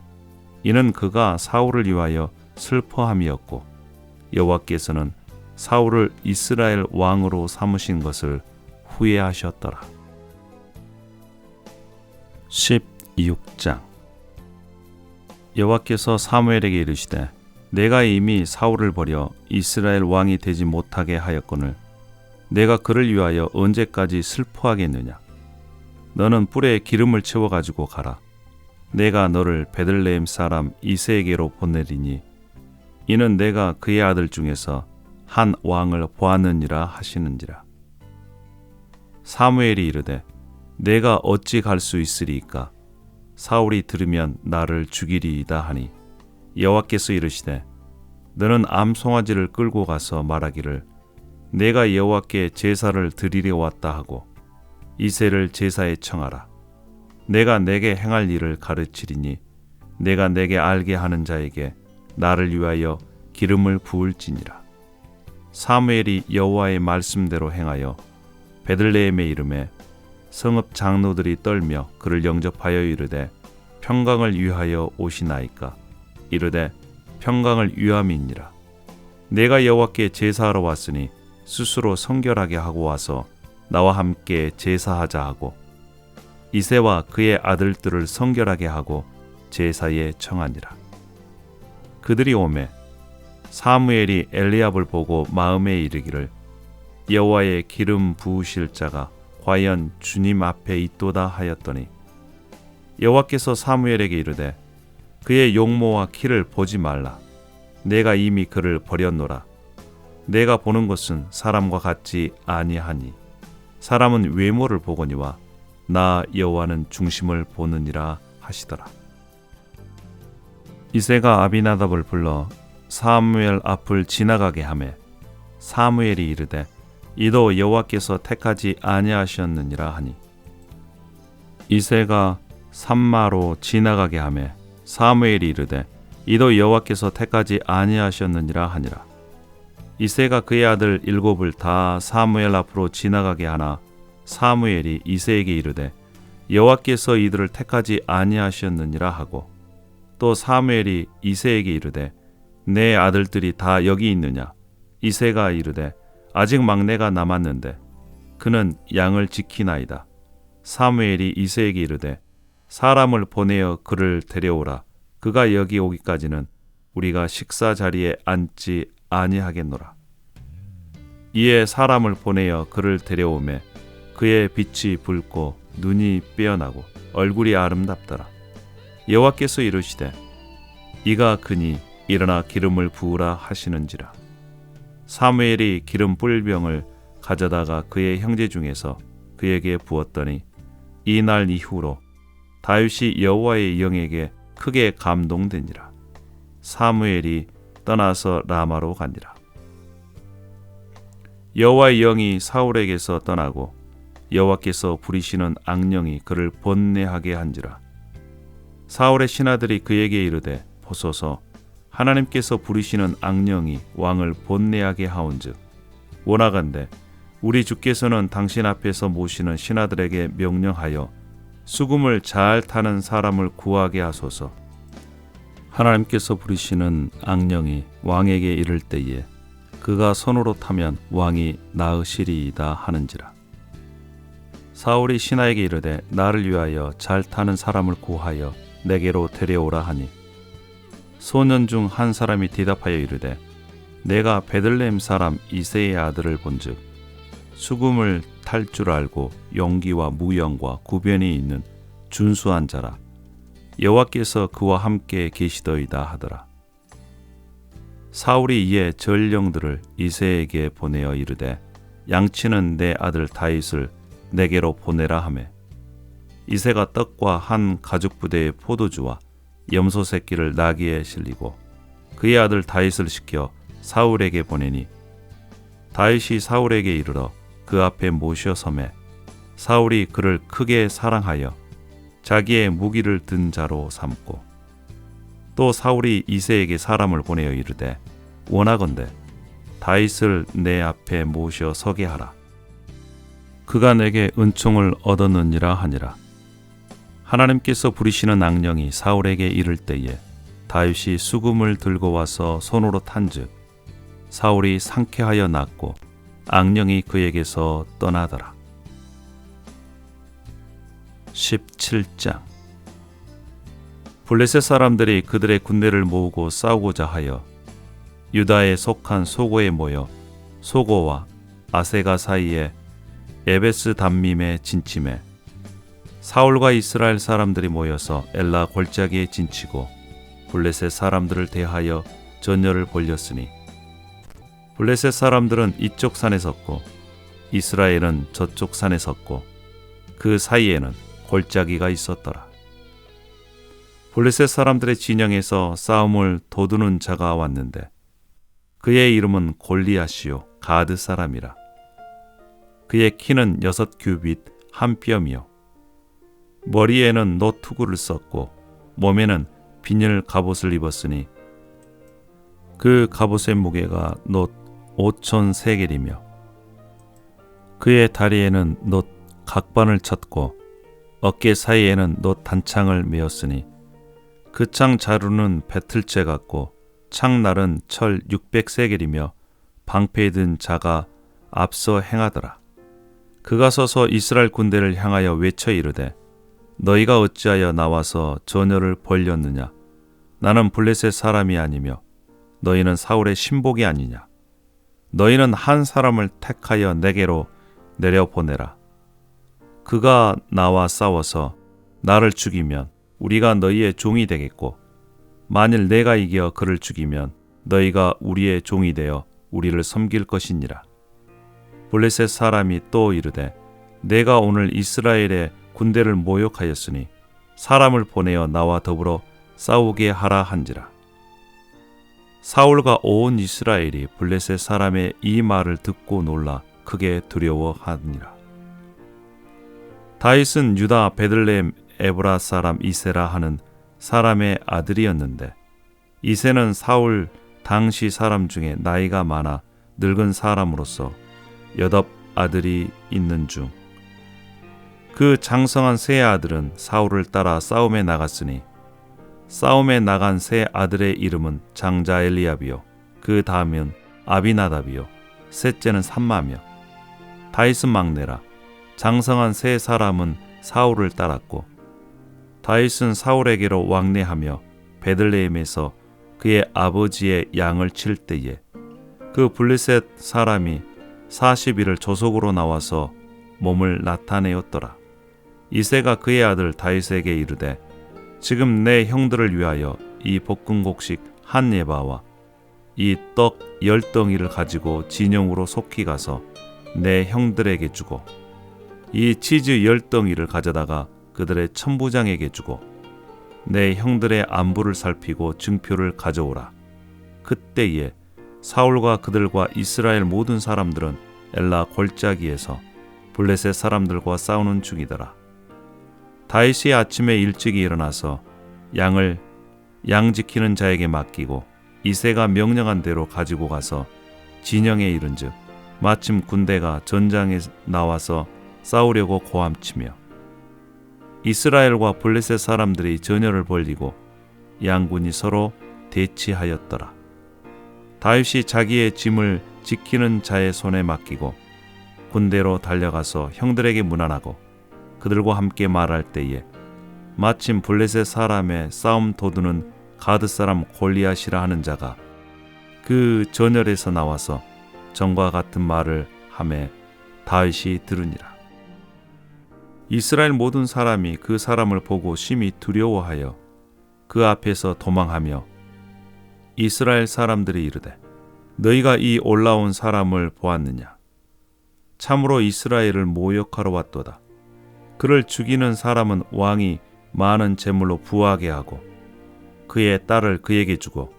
이는 그가 사울을 위하여 슬퍼함이었고 여호와께서는 사울을 이스라엘 왕으로 삼으신 것을 후회하셨더라. 16장. 여호와께서 사무엘에게 이르시되 내가 이미 사울을 버려 이스라엘 왕이 되지 못하게 하였거늘 내가 그를 위하여 언제까지 슬퍼하겠느냐. 너는 뿔에 기름을 채워 가지고 가라. 내가 너를 베들레헴 사람 이새에게로 보내리니 이는 내가 그의 아들 중에서 한 왕을 보았느니라 하시는지라. 사무엘이 이르되 내가 어찌 갈 수 있으리이까. 사울이 들으면 나를 죽이리이다 하니 여호와께서 이르시되 너는 암송아지를 끌고 가서 말하기를 내가 여호와께 제사를 드리려 왔다 하고 이새를 제사에 청하라. 내가 내게 행할 일을 가르치리니 내가 내게 알게 하는 자에게 나를 위하여 기름을 부을지니라. 사무엘이 여호와의 말씀대로 행하여 베들레헴에 이르매 성읍 장로들이 떨며 그를 영접하여 이르되 평강을 위하여 오시나이까. 이르되 평강을 위함이니라. 내가 여호와께 제사하러 왔으니 스스로 성결하게 하고 와서 나와 함께 제사하자 하고 이새와 그의 아들들을 성결하게 하고 제사에 청하니라. 그들이 오매 사무엘이 엘리압을 보고 마음에 이르기를 여호와의 기름 부으실 자가 과연 주님 앞에 있도다 하였더니 여호와께서 사무엘에게 이르되 그의 용모와 키를 보지 말라. 내가 이미 그를 버렸노라. 내가 보는 것은 사람과 같지 아니하니 사람은 외모를 보거니와 나 여호와는 중심을 보느니라 하시더라. 이새가 아비나답을 불러 사무엘 앞을 지나가게 하매 사무엘이 이르되 이도 여호와께서 택하지 아니하셨느니라 하니 이새가 삼마로 지나가게 하매 사무엘이 이르되 이도 여호와께서 택하지 아니하셨느니라 하니라. 이새가 그의 아들 7을 다 사무엘 앞으로 지나가게 하나 사무엘이 이새에게 이르되 여호와께서 이들을 택하지 아니하셨느니라 하고 또 사무엘이 이새에게 이르되 내 아들들이 다 여기 있느냐? 이새가 이르되 아직 막내가 남았는데 그는 양을 지키나이다. 사무엘이 이새에게 이르되 사람을 보내어 그를 데려오라. 그가 여기 오기까지는 우리가 식사 자리에 앉지 아니하겠노라. 이에 사람을 보내어 그를 데려오매 그의 빛이 붉고 눈이 빼어나고 얼굴이 아름답더라. 여호와께서 이르시되 이가 그니 일어나 기름을 부으라 하시는지라. 사무엘이 기름 뿔병을 가져다가 그의 형제 중에서 그에게 부었더니 이 날 이후로 다윗이 여호와의 영에게 크게 감동되니라. 사무엘이 떠나서 라마로 가니라. 여호와의 영이 사울에게서 떠나고 여호와께서 부리시는 악령이 그를 번뇌하게 한지라. 사울의 신하들이 그에게 이르되 보소서 하나님께서 부리시는 악령이 왕을 번뇌하게 하온즉 원하건대 우리 주께서는 당신 앞에서 모시는 신하들에게 명령하여 수금을 잘 타는 사람을 구하게 하소서. 하나님께서 부리시는 악령이 왕에게 이를 때에 그가 손으로 타면 왕이 나으시리이다 하는지라. 사울이 신하에게 이르되 나를 위하여 잘 타는 사람을 구하여 내게로 데려오라 하니 소년 중 한 사람이 대답하여 이르되 내가 베들레헴 사람 이새의 아들을 본즉 수금을 탈 줄 알고 용기와 무용과 구변이 있는 준수한 자라. 여호와께서 그와 함께 계시더이다 하더라. 사울이 이에 전령들을 이새에게 보내어 이르되 양치는 내 아들 다윗을 내게로 보내라 하매 이새가 떡과 한 가죽 부대의 포도주와 염소 새끼를 나귀에 실리고 그의 아들 다윗을 시켜 사울에게 보내니 다윗이 사울에게 이르러 그 앞에 모셔 서매 사울이 그를 크게 사랑하여 자기의 무기를 든 자로 삼고 또 사울이 이새에게 사람을 보내어 이르되 원하건대 다윗을 내 앞에 모셔 서게 하라. 그가 내게 은총을 얻었느니라 하니라. 하나님께서 부리시는 악령이 사울에게 이를 때에 다윗이 수금을 들고 와서 손으로 탄즉 사울이 상쾌하여 낫고 악령이 그에게서 떠나더라. 17장. 블레셋 사람들이 그들의 군대를 모으고 싸우고자 하여 유다에 속한 소고에 모여 소고와 아세가 사이에 에베스 담밈에 진침해 사울과 이스라엘 사람들이 모여서 엘라 골짜기에 진치고 블레셋 사람들을 대하여 전열을 벌였으니 블레셋 사람들은 이쪽 산에 섰고 이스라엘은 저쪽 산에 섰고 그 사이에는 골짜기가 있었더라. 블레셋 사람들의 진영에서 싸움을 도두는 자가 왔는데 그의 이름은 골리앗이요 가드 사람이라. 그의 키는 6규빗 한 뼘이요 머리에는 노투구를 썼고 몸에는 빈혈 갑옷을 입었으니 그 갑옷의 무게가 놋 5,000세겔이며 그의 다리에는 놋 각반을 쳤고 어깨 사이에는 놋 단창을 메었으니 그 창 자루는 배틀째 같고 창날은 철 600세겔이며 방패에 든 자가 앞서 행하더라. 그가 서서 이스라엘 군대를 향하여 외쳐 이르되 너희가 어찌하여 나와서 전열을 벌였느냐? 나는 블레셋 사람이 아니며 너희는 사울의 신복이 아니냐? 너희는 한 사람을 택하여 내게로 내려보내라. 그가 나와 싸워서 나를 죽이면 우리가 너희의 종이 되겠고 만일 내가 이겨 그를 죽이면 너희가 우리의 종이 되어 우리를 섬길 것이니라. 블레셋 사람이 또 이르되 내가 오늘 이스라엘의 군대를 모욕하였으니 사람을 보내어 나와 더불어 싸우게 하라 한지라. 사울과 온 이스라엘이 블레셋 사람의 이 말을 듣고 놀라 크게 두려워하니라. 다윗은 유다 베들레헴 에브라 사람 이세라 하는 사람의 아들이었는데, 이세는 사울 당시 사람 중에 나이가 많아 늙은 사람으로서 8 아들이 있는 중 그 장성한 세 아들은 사울을 따라 싸움에 나갔으니 싸움에 나간 세 아들의 이름은 장자 엘리압이요, 그 다음은 아비나답이요, 셋째는 삼마며. 다윗은 막내라. 장성한 세 사람은 사울을 따랐고, 다윗은 사울에게로 왕래하며 베들레헴에서 그의 아버지의 양을 칠 때에 그 블레셋 사람이 40일을 조속으로 나와서 몸을 나타내었더라. 이새가 그의 아들 다윗에게 이르되, 지금 내 형들을 위하여 이 볶음곡식 한 에바와 이 떡 10덩이를 가지고 진영으로 속히 가서 내 형들에게 주고, 이 치즈 10덩이를 가져다가 그들의 천부장에게 주고, 내 형들의 안부를 살피고 증표를 가져오라. 그때에 사울과 그들과 이스라엘 모든 사람들은 엘라 골짜기에서 블레셋 사람들과 싸우는 중이더라. 다윗이 아침에 일찍이 일어나서 양을 양 지키는 자에게 맡기고 이새가 명령한 대로 가지고 가서 진영에 이른즉 마침 군대가 전장에 나와서 싸우려고 고함치며 이스라엘과 블레셋 사람들이 전열을 벌리고 양군이 서로 대치하였더라. 다윗이 자기의 짐을 지키는 자의 손에 맡기고 군대로 달려가서 형들에게 문안하고 그들과 함께 말할 때에 마침 블레셋 사람의 싸움 도두는 가드 사람 골리앗이라 하는 자가 그 전열에서 나와서 전과 같은 말을 하매 다윗이 들으니라. 이스라엘 모든 사람이 그 사람을 보고 심히 두려워하여 그 앞에서 도망하며 이스라엘 사람들이 이르되, 너희가 이 올라온 사람을 보았느냐? 참으로 이스라엘을 모욕하러 왔도다. 그를 죽이는 사람은 왕이 많은 재물로 부하게 하고 그의 딸을 그에게 주고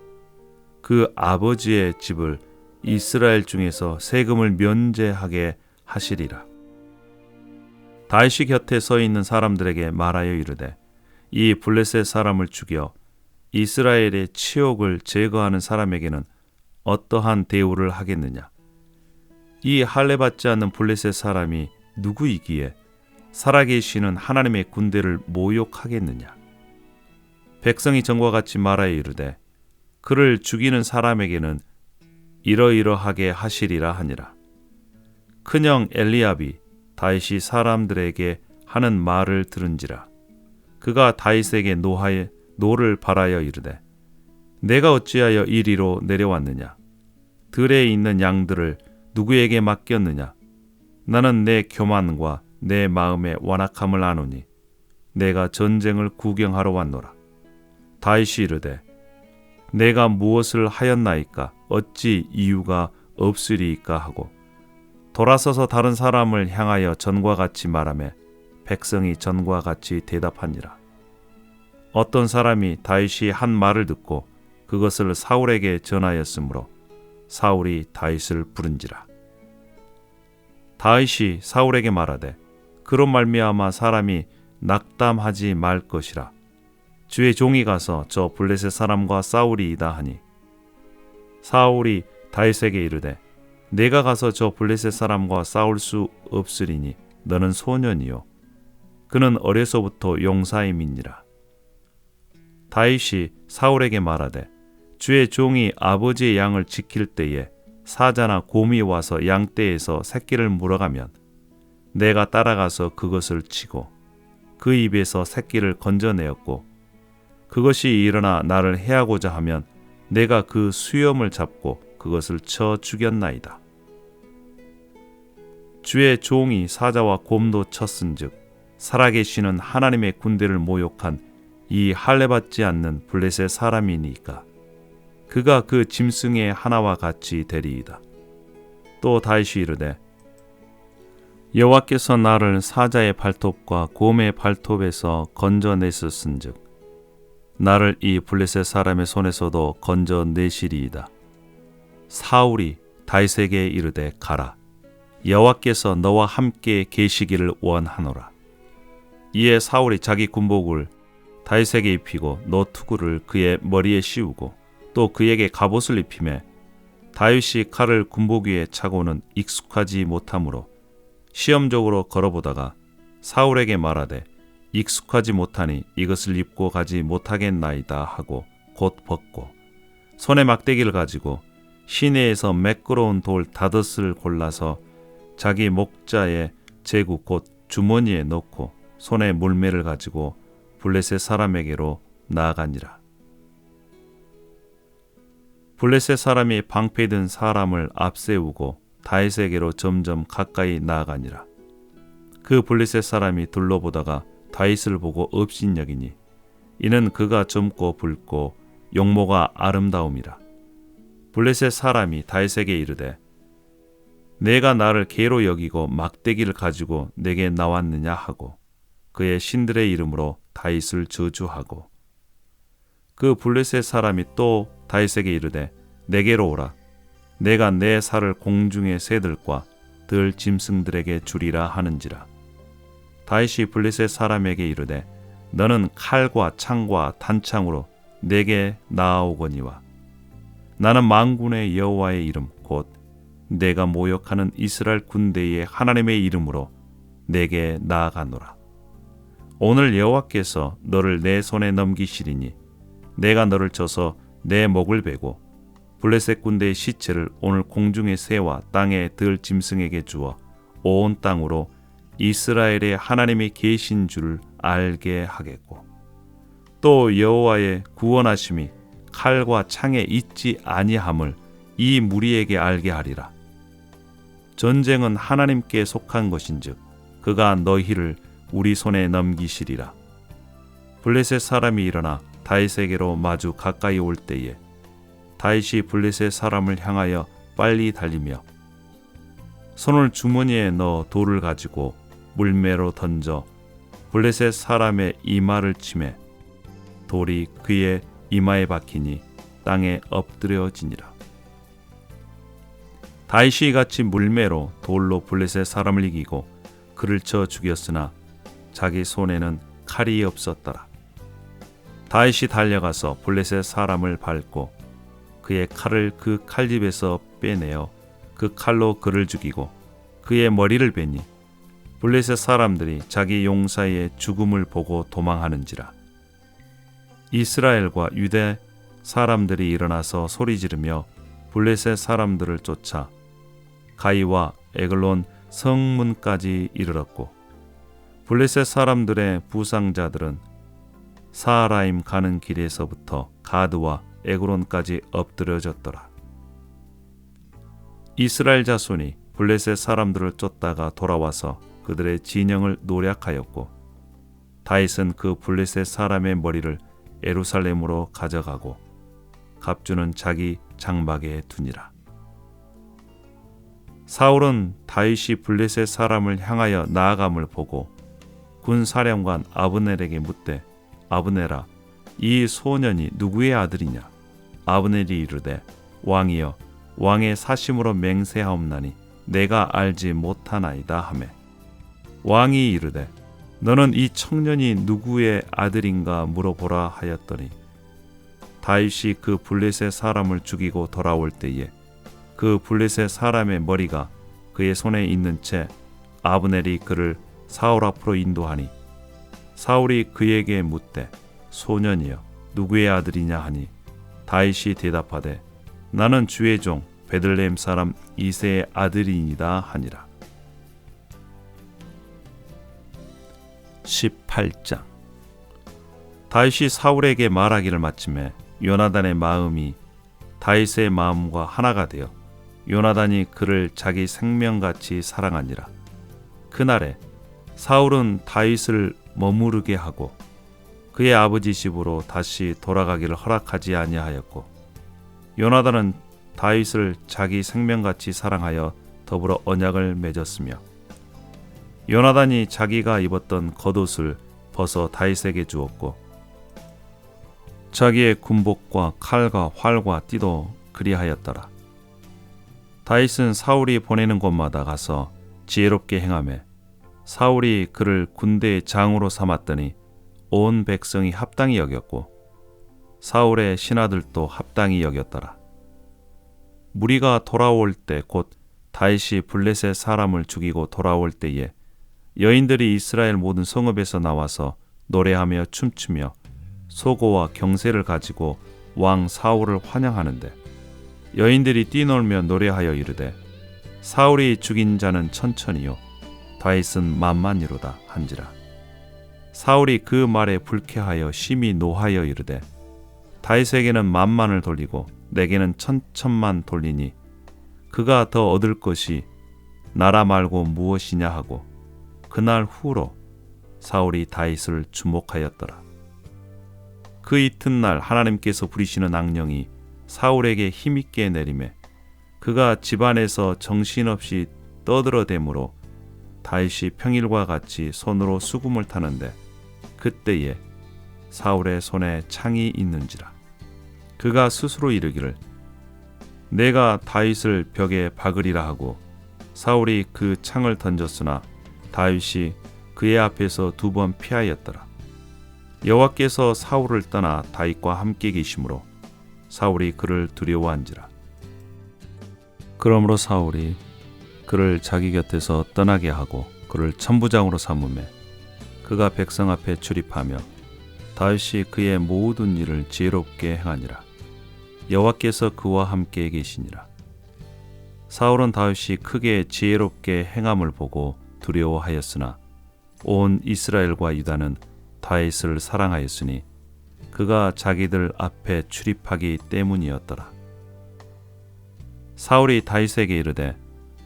그 아버지의 집을 이스라엘 중에서 세금을 면제하게 하시리라. 다윗이 곁에 서 있는 사람들에게 말하여 이르되, 이 블레셋 사람을 죽여 이스라엘의 치욕을 제거하는 사람에게는 어떠한 대우를 하겠느냐? 이 할례받지 않는 블레셋 사람이 누구이기에 살아계시는 하나님의 군대를 모욕하겠느냐? 백성이 전과 같이 말하여 이르되, 그를 죽이는 사람에게는 이러이러하게 하시리라 하니라. 큰형 엘리압이 다윗이 사람들에게 하는 말을 들은지라. 그가 다윗에게 노를 바라여 이르되, 내가 어찌하여 이리로 내려왔느냐? 들에 있는 양들을 누구에게 맡겼느냐? 나는 내 교만과 내 마음의 완악함을 아노니 내가 전쟁을 구경하러 왔노라. 다윗이 이르되, 내가 무엇을 하였나이까? 어찌 이유가 없으리이까? 하고 돌아서서 다른 사람을 향하여 전과 같이 말하며 백성이 전과 같이 대답하니라. 어떤 사람이 다윗이 한 말을 듣고 그것을 사울에게 전하였으므로 사울이 다윗을 부른지라. 다윗이 사울에게 말하되, 그로 말미암아 사람이 낙담하지 말 것이라. 주의 종이 가서 저 블레셋 사람과 싸우리이다 하니, 사울이 다윗에게 이르되, 내가 가서 저 블레셋 사람과 싸울 수 없으리니 너는 소년이요 그는 어려서부터 용사임이니라. 다윗이 사울에게 말하되, 주의 종이 아버지의 양을 지킬 때에 사자나 곰이 와서 양떼에서 새끼를 물어가면 내가 따라가서 그것을 치고 그 입에서 새끼를 건져내었고, 그것이 일어나 나를 해하고자 하면 내가 그 수염을 잡고 그것을 쳐 죽였나이다. 주의 종이 사자와 곰도 쳤은즉 살아계시는 하나님의 군대를 모욕한 이 할례받지 않는 블레셋 사람이니까 그가 그 짐승의 하나와 같이 되리이다. 또 다윗이 이르되, 여호와께서 나를 사자의 발톱과 곰의 발톱에서 건져내셨은즉 나를 이 블레셋 사람의 손에서도 건져내시리이다. 사울이 다윗에게 이르되 가라. 여호와께서 너와 함께 계시기를 원하노라. 이에 사울이 자기 군복을 다윗에게 입히고 노투구를 그의 머리에 씌우고 또 그에게 갑옷을 입히매 다윗이 칼을 군복 위에 차고는 익숙하지 못하므로 시험적으로 걸어보다가 사울에게 말하되 익숙하지 못하니 이것을 입고 가지 못하겠나이다 하고 곧 벗고 손에 막대기를 가지고 시내에서 매끄러운 돌 다섯을 골라서 자기 목자의 제구 곧 주머니에 넣고 손에 물매를 가지고 블레셋 사람에게로 나아가니라. 블레셋 사람이 방패든 사람을 앞세우고 다윗에게로 점점 가까이 나아가니라. 그 블레셋 사람이 둘러보다가 다윗을 보고 업신여기니 이는 그가 젊고 붉고 용모가 아름다움이라. 블레셋 사람이 다윗에게 이르되 내가 나를 개로 여기고 막대기를 가지고 내게 나왔느냐 하고 그의 신들의 이름으로 다윗을 저주하고 그 블레셋 사람이 또 다윗에게 이르되 내게로 오라. 내가 내 살을 공중의 새들과 들 짐승들에게 주리라 하는지라. 다윗이 블레셋 사람에게 이르되 너는 칼과 창과 단창으로 내게 나아오거니와 나는 만군의 여호와의 이름 곧 내가 모욕하는 이스라엘 군대의 하나님의 이름으로 내게 나아가노라. 오늘 여호와께서 너를 내 손에 넘기시리니 내가 너를 쳐서 내 목을 베고 블레셋 군대의 시체를 오늘 공중의 새와 땅의 들 짐승에게 주어 온 땅으로 이스라엘의 하나님이 계신 줄 알게 하겠고 또 여호와의 구원하심이 칼과 창에 있지 아니함을 이 무리에게 알게 하리라. 전쟁은 하나님께 속한 것인즉 그가 너희를 우리 손에 넘기시리라. 블레셋 사람이 일어나 다윗에게로 마주 가까이 올 때에 다윗이 블레셋 사람을 향하여 빨리 달리며 손을 주머니에 넣어 돌을 가지고 물매로 던져 블레셋 사람의 이마를 치매 돌이 그의 이마에 박히니 땅에 엎드려지니라. 다윗이 같이 물매로 돌로 블레셋 사람을 이기고 그를 쳐 죽였으나 자기 손에는 칼이 없었더라. 다윗이 달려가서 블레셋 사람을 밟고 그의 칼을 그 칼집에서 빼내어 그 칼로 그를 죽이고 그의 머리를 베니 블레셋 사람들이 자기 용사의 죽음을 보고 도망하는지라. 이스라엘과 유대 사람들이 일어나서 소리 지르며 블레셋 사람들을 쫓아 가이와 에글론 성문까지 이르렀고 블레셋 사람들의 부상자들은 사하라임 가는 길에서부터 가드와 에그론까지 엎드려졌더라. 이스라엘 자손이 블레셋 사람들을 쫓다가 돌아와서 그들의 진영을 노략하였고 다윗은 그 블레셋 사람의 머리를 예루살렘으로 가져가고 갑주는 자기 장막에 두니라. 사울은 다윗이 블레셋 사람을 향하여 나아감을 보고 군사령관 아브넬에게 묻되 아브넬아 이 소년이 누구의 아들이냐? 아브넬이 이르되 왕이여 왕의 사심으로 맹세하옵나니 내가 알지 못하나이다 하매 왕이 이르되 너는 이 청년이 누구의 아들인가 물어보라 하였더니 다윗이 그 블레셋 사람을 죽이고 돌아올 때에 그 블레셋 사람의 머리가 그의 손에 있는 채 아브넬이 그를 사울 앞으로 인도하니 사울이 그에게 묻되 소년이여 누구의 아들이냐 하니 다윗이 대답하되 나는 주의 종 베들레헴 사람 이새의 아들이니이다 하니라. 18장. 다윗이 사울에게 말하기를 마침에 요나단의 마음이 다윗의 마음과 하나가 되어 요나단이 그를 자기 생명같이 사랑하니라. 그날에 사울은 다윗을 머무르게 하고 그의 아버지 집으로 다시 돌아가기를 허락하지 아니하였고 요나단은 다윗을 자기 생명같이 사랑하여 더불어 언약을 맺었으며 요나단이 자기가 입었던 겉옷을 벗어 다윗에게 주었고 자기의 군복과 칼과 활과 띠도 그리하였더라. 다윗은 사울이 보내는 곳마다 가서 지혜롭게 행하며 사울이 그를 군대의 장으로 삼았더니 온 백성이 합당히 여겼고 사울의 신하들도 합당히 여겼더라. 무리가 돌아올 때 곧 다윗이 블레셋 사람을 죽이고 돌아올 때에 여인들이 이스라엘 모든 성읍에서 나와서 노래하며 춤추며 소고와 경새를 가지고 왕 사울을 환영하는데 여인들이 뛰놀며 노래하여 이르되 사울이 죽인 자는 천천히요 다윗은 만만이로다 한지라. 사울이 그 말에 불쾌하여 심히 노하여 이르되 다윗에게는 만만을 돌리고 내게는 천천만 돌리니 그가 더 얻을 것이 나라 말고 무엇이냐 하고 그날 후로 사울이 다윗을 주목하였더라. 그 이튿날 하나님께서 부리시는 악령이 사울에게 힘있게 내리매 그가 집안에서 정신없이 떠들어대므로 다윗이 평일과 같이 손으로 수금을 타는데 그때에 사울의 손에 창이 있는지라. 그가 스스로 이르기를 내가 다윗을 벽에 박으리라 하고 사울이 그 창을 던졌으나 다윗이 그의 앞에서 2번 피하였더라. 여호와께서 사울을 떠나 다윗과 함께 계심으로 사울이 그를 두려워한지라. 그러므로 사울이 그를 자기 곁에서 떠나게 하고 그를 천부장으로 삼으매 그가 백성 앞에 출입하며 다윗이 그의 모든 일을 지혜롭게 행하니라. 여호와께서 그와 함께 계시니라. 사울은 다윗이 크게 지혜롭게 행함을 보고 두려워하였으나 온 이스라엘과 유다는 다윗을 사랑하였으니 그가 자기들 앞에 출입하기 때문이었더라. 사울이 다윗에게 이르되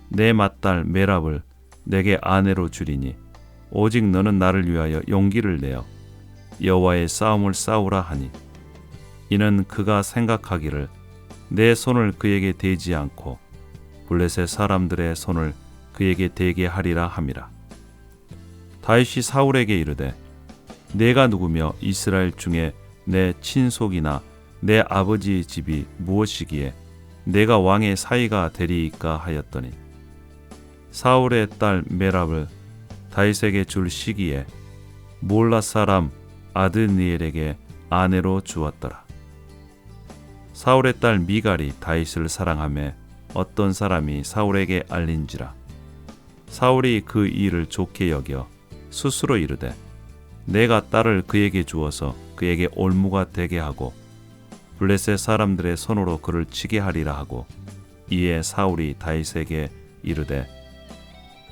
내 맏딸 메랍을 내게 아내로 주리니 오직 너는 나를 위하여 용기를 내어 여호와의 싸움을 싸우라 하니 이는 그가 생각하기를 내 손을 그에게 대지 않고 블레셋 사람들의 손을 그에게 대게 하리라 함이라. 다윗이 사울에게 이르되 내가 누구며 이스라엘 중에 내 친속이나 내 아버지의 집이 무엇이기에 내가 왕의 사위가 되리이까 하였더니 사울의 딸 메랍을 다윗에게 줄 시기에 몰라 사람 아드니엘에게 아내로 주었더라. 사울의 딸 미갈이 다윗을 사랑하며 어떤 사람이 사울에게 알린지라. 사울이 그 일을 좋게 여겨 스스로 이르되 내가 딸을 그에게 주어서 그에게 올무가 되게 하고 블레셋 사람들의 손으로 그를 치게 하리라 하고 이에 사울이 다윗에게 이르되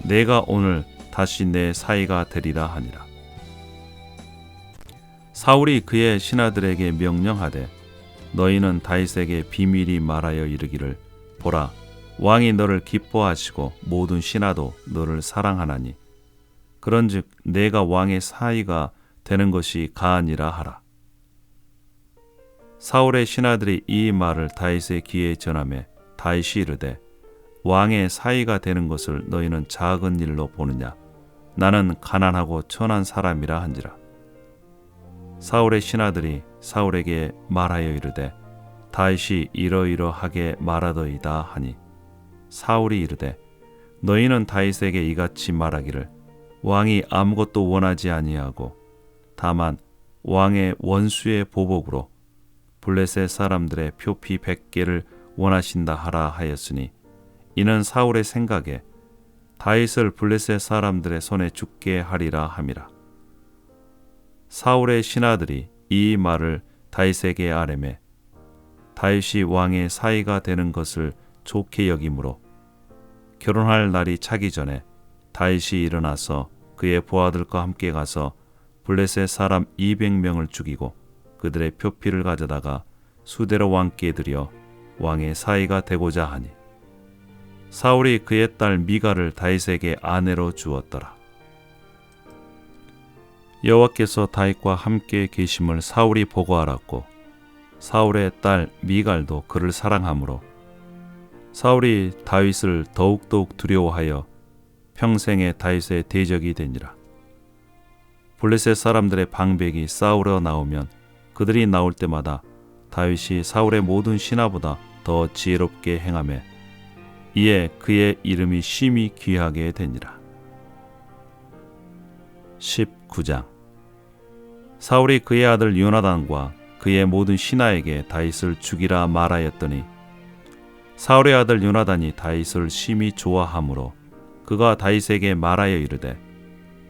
내가 오늘 다시 내 사위가 되리라 하니라. 사울이 그의 신하들에게 명령하되 너희는 다윗에게 비밀히 말하여 이르기를 보라 왕이 너를 기뻐하시고 모든 신하도 너를 사랑하나니 그런즉 내가 왕의 사위가 되는 것이 가하니라 하라. 사울의 신하들이 이 말을 다윗의 귀에 전하매 다윗이 이르되 왕의 사위가 되는 것을 너희는 작은 일로 보느냐 나는 가난하고 천한 사람이라 한지라. 사울의 신하들이 사울에게 말하여 이르되 다윗이 이러이러하게 말하더이다 하니 사울이 이르되 너희는 다윗에게 이같이 말하기를 왕이 아무것도 원하지 아니하고 다만 왕의 원수의 보복으로 블레셋 사람들의 표피 100개를 원하신다 하라 하였으니 이는 사울의 생각에 다윗을 블레셋 사람들의 손에 죽게 하리라 함이라. 사울의 신하들이 이 말을 다윗에게 아뢰매 다윗이 왕의 사위가 되는 것을 좋게 여기므로 결혼할 날이 차기 전에 다윗이 일어나서 그의 부하들과 함께 가서 블레셋 사람 200명을 죽이고 그들의 표피를 가져다가 수대로 왕께 드려 왕의 사위가 되고자 하니 사울이 그의 딸 미갈을 다윗에게 아내로 주었더라. 여호와께서 다윗과 함께 계심을 사울이 보고 알았고 사울의 딸 미갈도 그를 사랑하므로 사울이 다윗을 더욱더욱 두려워하여 평생의 다윗의 대적이 되니라. 블레셋 사람들의 방백이 싸우러 나오면 그들이 나올 때마다 다윗이 사울의 모든 신하보다 더 지혜롭게 행하며 이에 그의 이름이 심히 귀하게 되니라. 19장. 사울이 그의 아들 요나단과 그의 모든 신하에게 다윗을 죽이라 말하였더니 사울의 아들 요나단이 다윗을 심히 좋아하므로 그가 다윗에게 말하여 이르되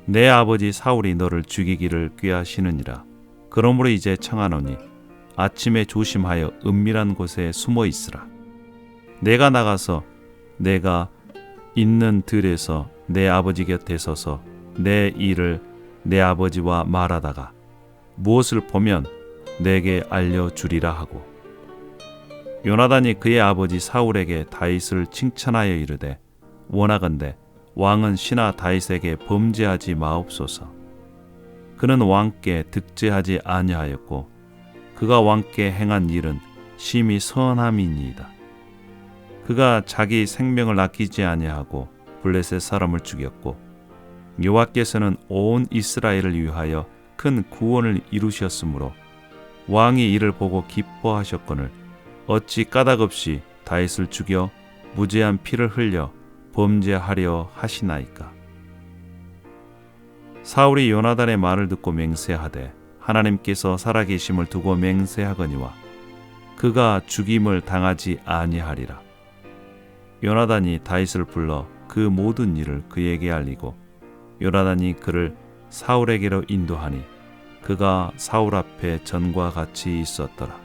내 아버지 사울이 너를 죽이기를 꾀하시느니라. 그러므로 이제 청하노니 아침에 조심하여 은밀한 곳에 숨어 있으라. 내가 나가서 내가 있는 들에서 내 아버지 곁에 서서 내 일을 내 아버지와 말하다가 무엇을 보면 내게 알려주리라 하고 요나단이 그의 아버지 사울에게 다윗을 칭찬하여 이르되 원하건대 왕은 신하 다윗에게 범죄하지 마옵소서. 그는 왕께 득죄하지 아니하였고 그가 왕께 행한 일은 심히 선함이니이다. 그가 자기 생명을 아끼지 아니하고 블레셋 사람을 죽였고 여호와께서는 온 이스라엘을 위하여 큰 구원을 이루셨으므로 왕이 이를 보고 기뻐하셨거늘 어찌 까닭없이 다윗을 죽여 무죄한 피를 흘려 범죄하려 하시나이까. 사울이 요나단의 말을 듣고 맹세하되 하나님께서 살아계심을 두고 맹세하거니와 그가 죽임을 당하지 아니하리라. 요나단이 다윗을 불러 그 모든 일을 그에게 알리고 요나단이 그를 사울에게로 인도하니 그가 사울 앞에 전과 같이 있었더라.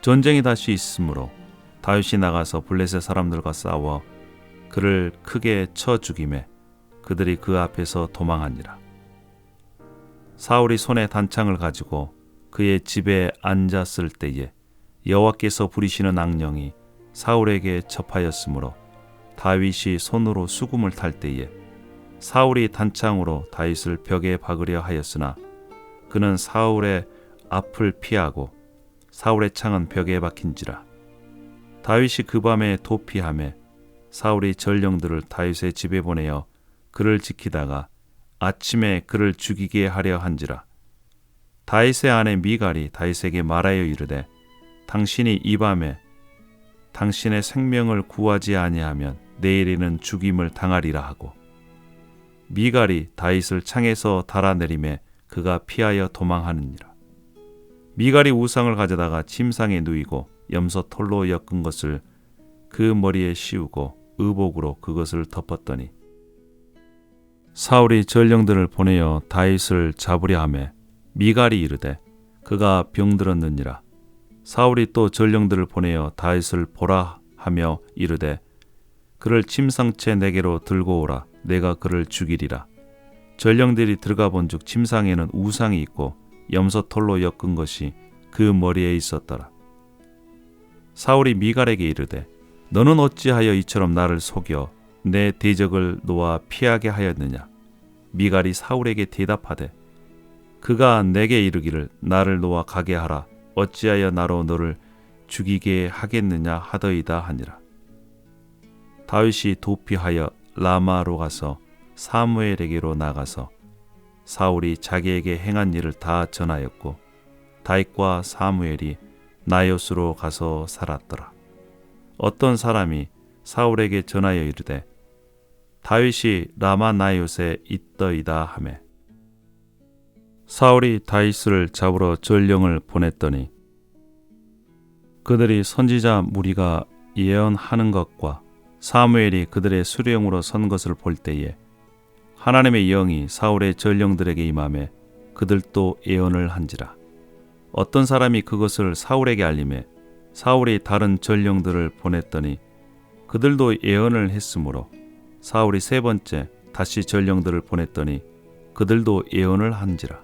전쟁이 다시 있으므로 다윗이 나가서 블레셋 사람들과 싸워 그를 크게 쳐 죽이매 그들이 그 앞에서 도망하니라. 사울이 손에 단창을 가지고 그의 집에 앉았을 때에 여호와께서 부리시는 악령이 사울에게 접하였으므로 다윗이 손으로 수금을 탈 때에 사울이 단창으로 다윗을 벽에 박으려 하였으나 그는 사울의 앞을 피하고 사울의 창은 벽에 박힌지라. 다윗이 그 밤에 도피하매 사울이 전령들을 다윗의 집에 보내어 그를 지키다가 아침에 그를 죽이게 하려 한지라. 다윗의 아내 미갈이 다윗에게 말하여 이르되 당신이 이 밤에 당신의 생명을 구하지 아니하면 내일에는 죽임을 당하리라 하고 미갈이 다윗을 창에서 달아내리매 그가 피하여 도망하느니라. 미갈이 우상을 가져다가 침상에 누이고 염소 털로 엮은 것을 그 머리에 씌우고 의복으로 그것을 덮었더니 사울이 전령들을 보내어 다윗을 잡으려 하매 미갈이 이르되 그가 병들었느니라. 사울이 또 전령들을 보내어 다윗을 보라 하며 이르되 그를 침상채 내게로 들고 오라. 내가 그를 죽이리라. 전령들이 들어가 본즉 침상에는 우상이 있고 염소 털로 엮은 것이 그 머리에 있었더라. 사울이 미갈에게 이르되 너는 어찌하여 이처럼 나를 속여 내 대적을 놓아 피하게 하였느냐. 미갈이 사울에게 대답하되 그가 내게 이르기를 나를 놓아 가게 하라. 어찌하여 나로 너를 죽이게 하겠느냐 하더이다 하니라. 다윗이 도피하여 라마로 가서 사무엘에게로 나가서 사울이 자기에게 행한 일을 다 전하였고 다윗과 사무엘이 나요스로 가서 살았더라. 어떤 사람이 사울에게 전하여 이르되 다윗이 라마 나요스에 있더이다 하매 사울이 다윗을 잡으러 전령을 보냈더니 그들이 선지자 무리가 예언하는 것과 사무엘이 그들의 수령으로 선 것을 볼 때에 하나님의 영이 사울의 전령들에게 임하매 그들도 예언을 한지라. 어떤 사람이 그것을 사울에게 알림해 사울이 다른 전령들을 보냈더니 그들도 예언을 했으므로 사울이 세 번째 다시 전령들을 보냈더니 그들도 예언을 한지라.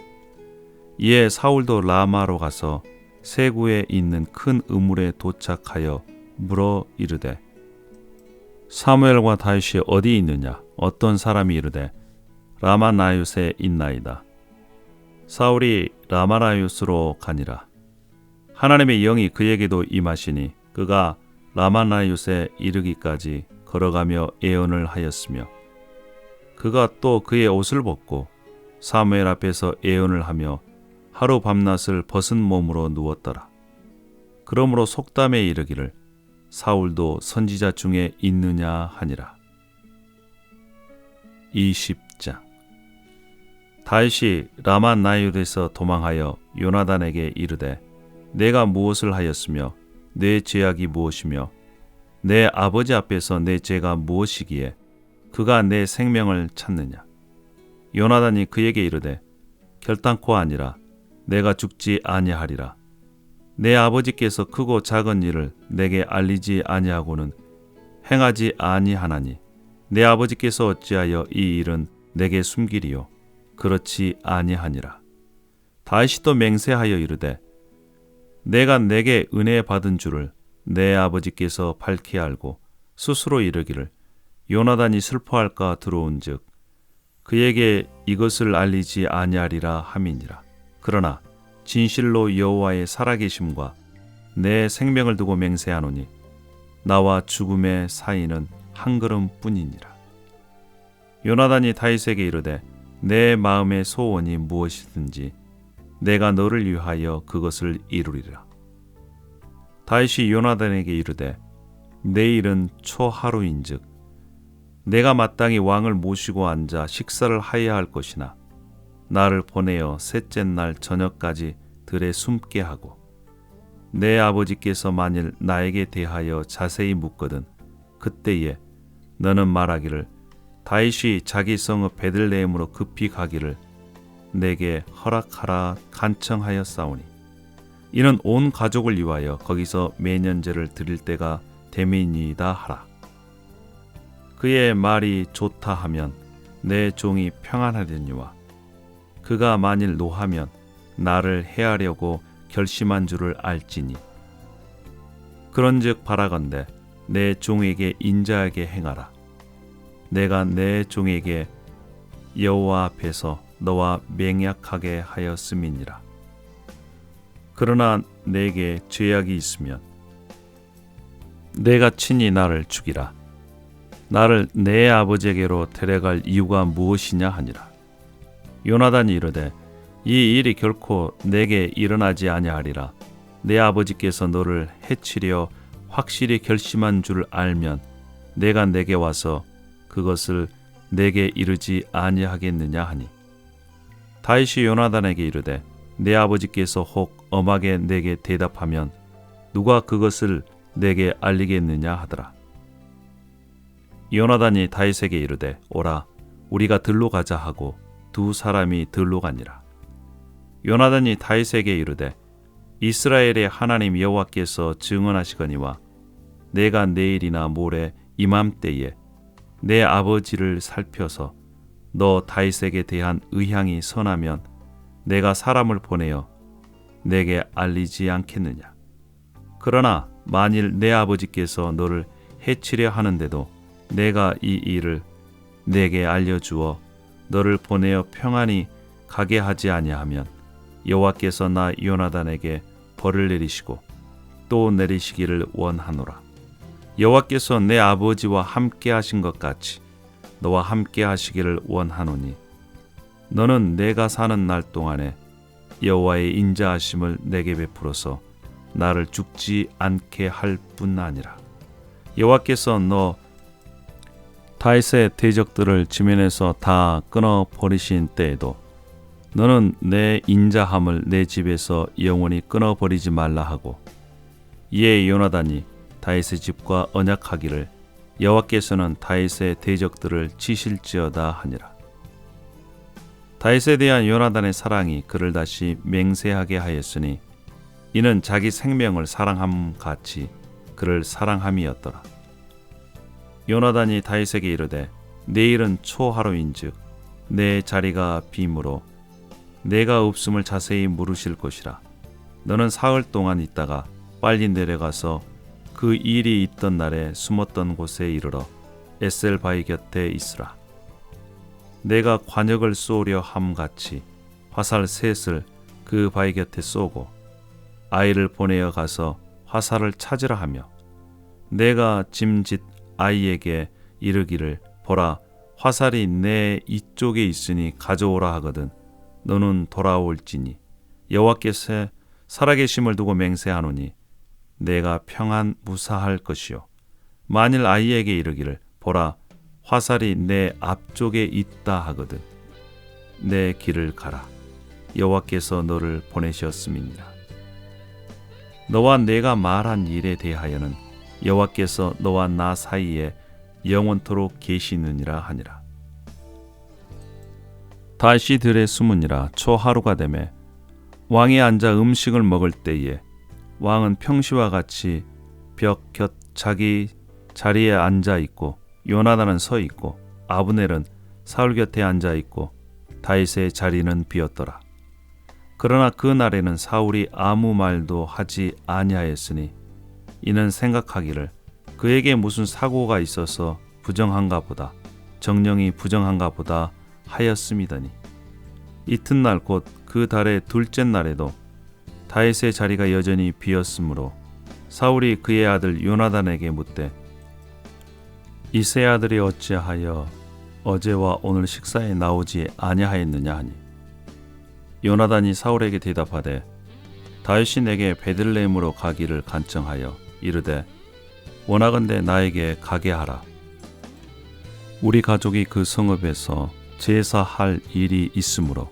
이에 사울도 라마로 가서 세구에 있는 큰 우물에 도착하여 물어 이르되 사무엘과 다윗이 어디 있느냐. 어떤 사람이 이르되 라마나요스에 있나이다. 사울이 라마나요스로 가니라. 하나님의 영이 그에게도 임하시니 그가 라마나요스에 이르기까지 걸어가며 예언을 하였으며 그가 또 그의 옷을 벗고 사무엘 앞에서 예언을 하며 하루 밤낮을 벗은 몸으로 누웠더라. 그러므로 속담에 이르기를 사울도 선지자 중에 있느냐 하니라. 20장. 다윗이 라마 나일에서 도망하여 요나단에게 이르되 내가 무엇을 하였으며 내 죄악이 무엇이며 내 아버지 앞에서 내 죄가 무엇이기에 그가 내 생명을 찾느냐. 요나단이 그에게 이르되 결단코 아니라 내가 죽지 아니하리라. 내 아버지께서 크고 작은 일을 내게 알리지 아니하고는 행하지 아니하나니 내 아버지께서 어찌하여 이 일은 내게 숨기리요. 그렇지 아니하니라. 다윗이 또 맹세하여 이르되 내가 내게 은혜 받은 줄을 내 아버지께서 밝히 알고 스스로 이르기를 요나단이 슬퍼할까 들어온즉 그에게 이것을 알리지 아니하리라 함이니라. 그러나 진실로 여호와의 살아계심과 내 생명을 두고 맹세하노니 나와 죽음의 사이는 한 걸음뿐이니라. 요나단이 다윗에게 이르되 내 마음의 소원이 무엇이든지 내가 너를 위하여 그것을 이루리라. 다윗이 요나단에게 이르되 내일은 초하루인즉 내가 마땅히 왕을 모시고 앉아 식사를 하여야 할 것이나 나를 보내어 셋째 날 저녁까지 들에 숨게 하고 내 아버지께서 만일 나에게 대하여 자세히 묻거든 그때에 너는 말하기를 다윗이 자기 성읍 베들레헴으로 급히 가기를 내게 허락하라 간청하였사오니 이는 온 가족을 위하여 거기서 매년제를 드릴 때가 됨이니이다 하라. 그의 말이 좋다 하면 내 종이 평안하려니와 그가 만일 노하면 나를 해하려고 결심한 줄을 알지니 그런즉 바라건대 내 종에게 인자하게 행하라. 내가 내 종에게 여호와 앞에서 너와 맹약하게 하였음이니라. 그러나 내게 죄악이 있으면 내가 친히 나를 죽이라. 나를 내 아버지에게로 데려갈 이유가 무엇이냐 하니라. 요나단이 이르되 이 일이 결코 내게 일어나지 아니하리라. 내 아버지께서 너를 해치려 확실히 결심한 줄 알면 내가 내게 와서 그것을 내게 이르지 아니하겠느냐 하니 다윗이 요나단에게 이르되 내 아버지께서 혹 엄하게 내게 대답하면 누가 그것을 내게 알리겠느냐 하더라. 요나단이 다윗에게 이르되 오라 우리가 들로 가자 하고 두 사람이 들로 가니라. 요나단이 다윗에게 이르되 이스라엘의 하나님 여호와께서 증언하시거니와 내가 내일이나 모레 이맘때에 내 아버지를 살펴서 너 다윗에게 대한 의향이 선하면 내가 사람을 보내어 내게 알리지 않겠느냐. 그러나 만일 내 아버지께서 너를 해치려 하는데도 내가 이 일을 내게 알려주어 너를 보내어 평안히 가게 하지 아니하면 여호와께서 나 요나단에게 벌을 내리시고 또 내리시기를 원하노라. 여호와께서 내 아버지와 함께 하신 것 같이 너와 함께 하시기를 원하노니 너는 내가 사는 날 동안에 여호와의 인자하심을 내게 베풀어서 나를 죽지 않게 할 뿐 아니라. 여호와께서 너 다윗의 대적들을 지면에서 다 끊어 버리신 때에도 너는 내 인자함을 내 집에서 영원히 끊어 버리지 말라 하고 이에 요나단이 다윗의 집과 언약하기를 여호와께서는 다윗의 대적들을 치실지어다 하니라. 다윗에 대한 요나단의 사랑이 그를 다시 맹세하게 하였으니 이는 자기 생명을 사랑함 같이 그를 사랑함이었더라. 요나단이 다윗에게 이르되 내일은 초하루인즉 내 자리가 빈으로 내가 없음을 자세히 물으실 것이라. 너는 사흘 동안 있다가 빨리 내려가서 그 일이 있던 날에 숨었던 곳에 이르러 에셀 바위 곁에 있으라. 내가 관역을 쏘려 함같이 화살 셋을 그 바위 곁에 쏘고 아이를 보내어 가서 화살을 찾으라 하며 내가 짐짓 아이에게 이르기를 보라 화살이 내 이쪽에 있으니 가져오라 하거든 너는 돌아올지니 여호와께서 살아계심을 두고 맹세하노니 내가 평안 무사할 것이요 만일 아이에게 이르기를 보라 화살이 내 앞쪽에 있다 하거든 내 길을 가라 여호와께서 너를 보내셨음이니라. 너와 내가 말한 일에 대하여는 여호와께서 너와 나 사이에 영원토록 계시느니라 하니라. 다시 들에 숨으니라. 초하루가 되매 왕이 앉아 음식을 먹을 때에 왕은 평시와 같이 벽 곁 자기 자리에 앉아 있고 요나단은 서 있고 아브넬은 사울 곁에 앉아 있고 다윗의 자리는 비었더라. 그러나 그 날에는 사울이 아무 말도 하지 아니하였으니 이는 생각하기를 그에게 무슨 사고가 있어서 부정한가 보다 정령이 부정한가 보다 하였음이더니 이튿날 곧 그 달의 둘째 날에도 다윗의 자리가 여전히 비었으므로 사울이 그의 아들 요나단에게 묻되 이세 아들이 어찌하여 어제와 오늘 식사에 나오지 아니하였느냐 하니 요나단이 사울에게 대답하되 다윗이 내게 베들레헴으로 가기를 간청하여 이르되 원하건대 나에게 가게 하라. 우리 가족이 그 성읍에서 제사할 일이 있으므로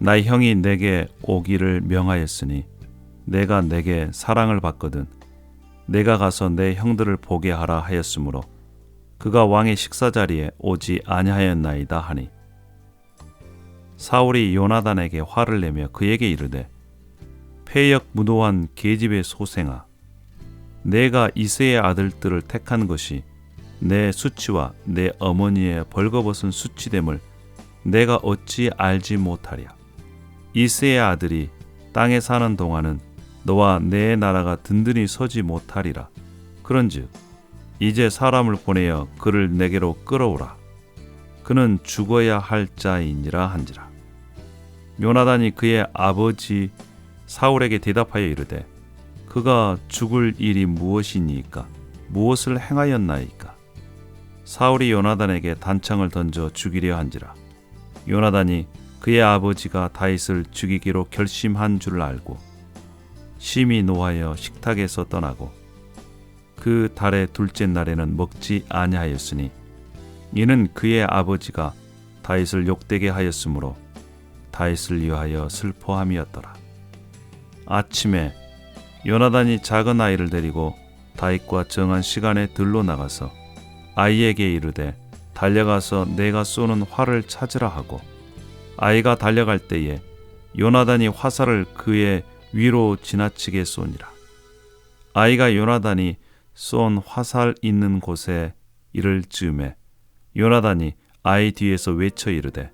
나의 형이 내게 오기를 명하였으니 내가 내게 사랑을 받거든 내가 가서 내 형들을 보게 하라 하였으므로 그가 왕의 식사 자리에 오지 아니하였나이다 하니 사울이 요나단에게 화를 내며 그에게 이르되 패역 무도한 계집의 소생아 내가 이새의 아들들을 택한 것이 내 수치와 내 어머니의 벌거벗은 수치됨을 내가 어찌 알지 못하랴. 이새의 아들이 땅에 사는 동안은 너와 내 나라가 든든히 서지 못하리라. 그런즉 이제 사람을 보내어 그를 내게로 끌어오라. 그는 죽어야 할 자이니라 한지라. 요나단이 그의 아버지 사울에게 대답하여 이르되 그가 죽을 일이 무엇이니까 무엇을 행하였나이까. 사울이 요나단에게 단창을 던져 죽이려 한지라. 요나단이 그의 아버지가 다윗을 죽이기로 결심한 줄 알고 심히 노하여 식탁에서 떠나고 그 달의 둘째 날에는 먹지 아니하였으니 이는 그의 아버지가 다윗을 욕되게 하였으므로 다윗을 위하여 슬퍼함이었더라. 아침에 요나단이 작은 아이를 데리고 다윗과 정한 시간에 들로 나가서 아이에게 이르되 달려가서 내가 쏘는 활을 찾으라 하고 아이가 달려갈 때에 요나단이 화살을 그의 위로 지나치게 쏘니라. 아이가 요나단이 쏜 화살 있는 곳에 이를 즈음에 요나단이 아이 뒤에서 외쳐 이르되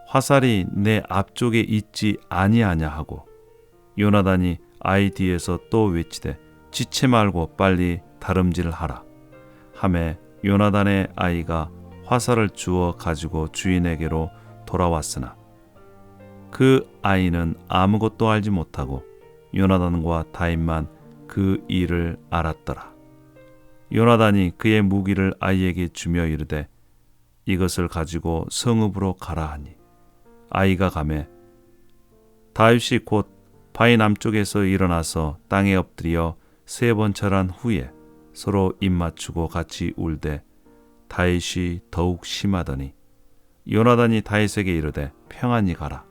화살이 내 앞쪽에 있지 아니하냐 하고 요나단이 아이 뒤에서 또 외치되 지체 말고 빨리 다름질하라 하매 요나단의 아이가 화살을 주워 가지고 주인에게로 돌아왔으나 그 아이는 아무것도 알지 못하고 요나단과 다윗만 그 일을 알았더라. 요나단이 그의 무기를 아이에게 주며 이르되 이것을 가지고 성읍으로 가라 하니 아이가 가매 다윗이 곧 바위 남쪽에서 일어나서 땅에 엎드려 3번 절한 후에 서로 입맞추고 같이 울되 다윗이 더욱 심하더니 요나단이 다윗에게 이르되 평안히 가라.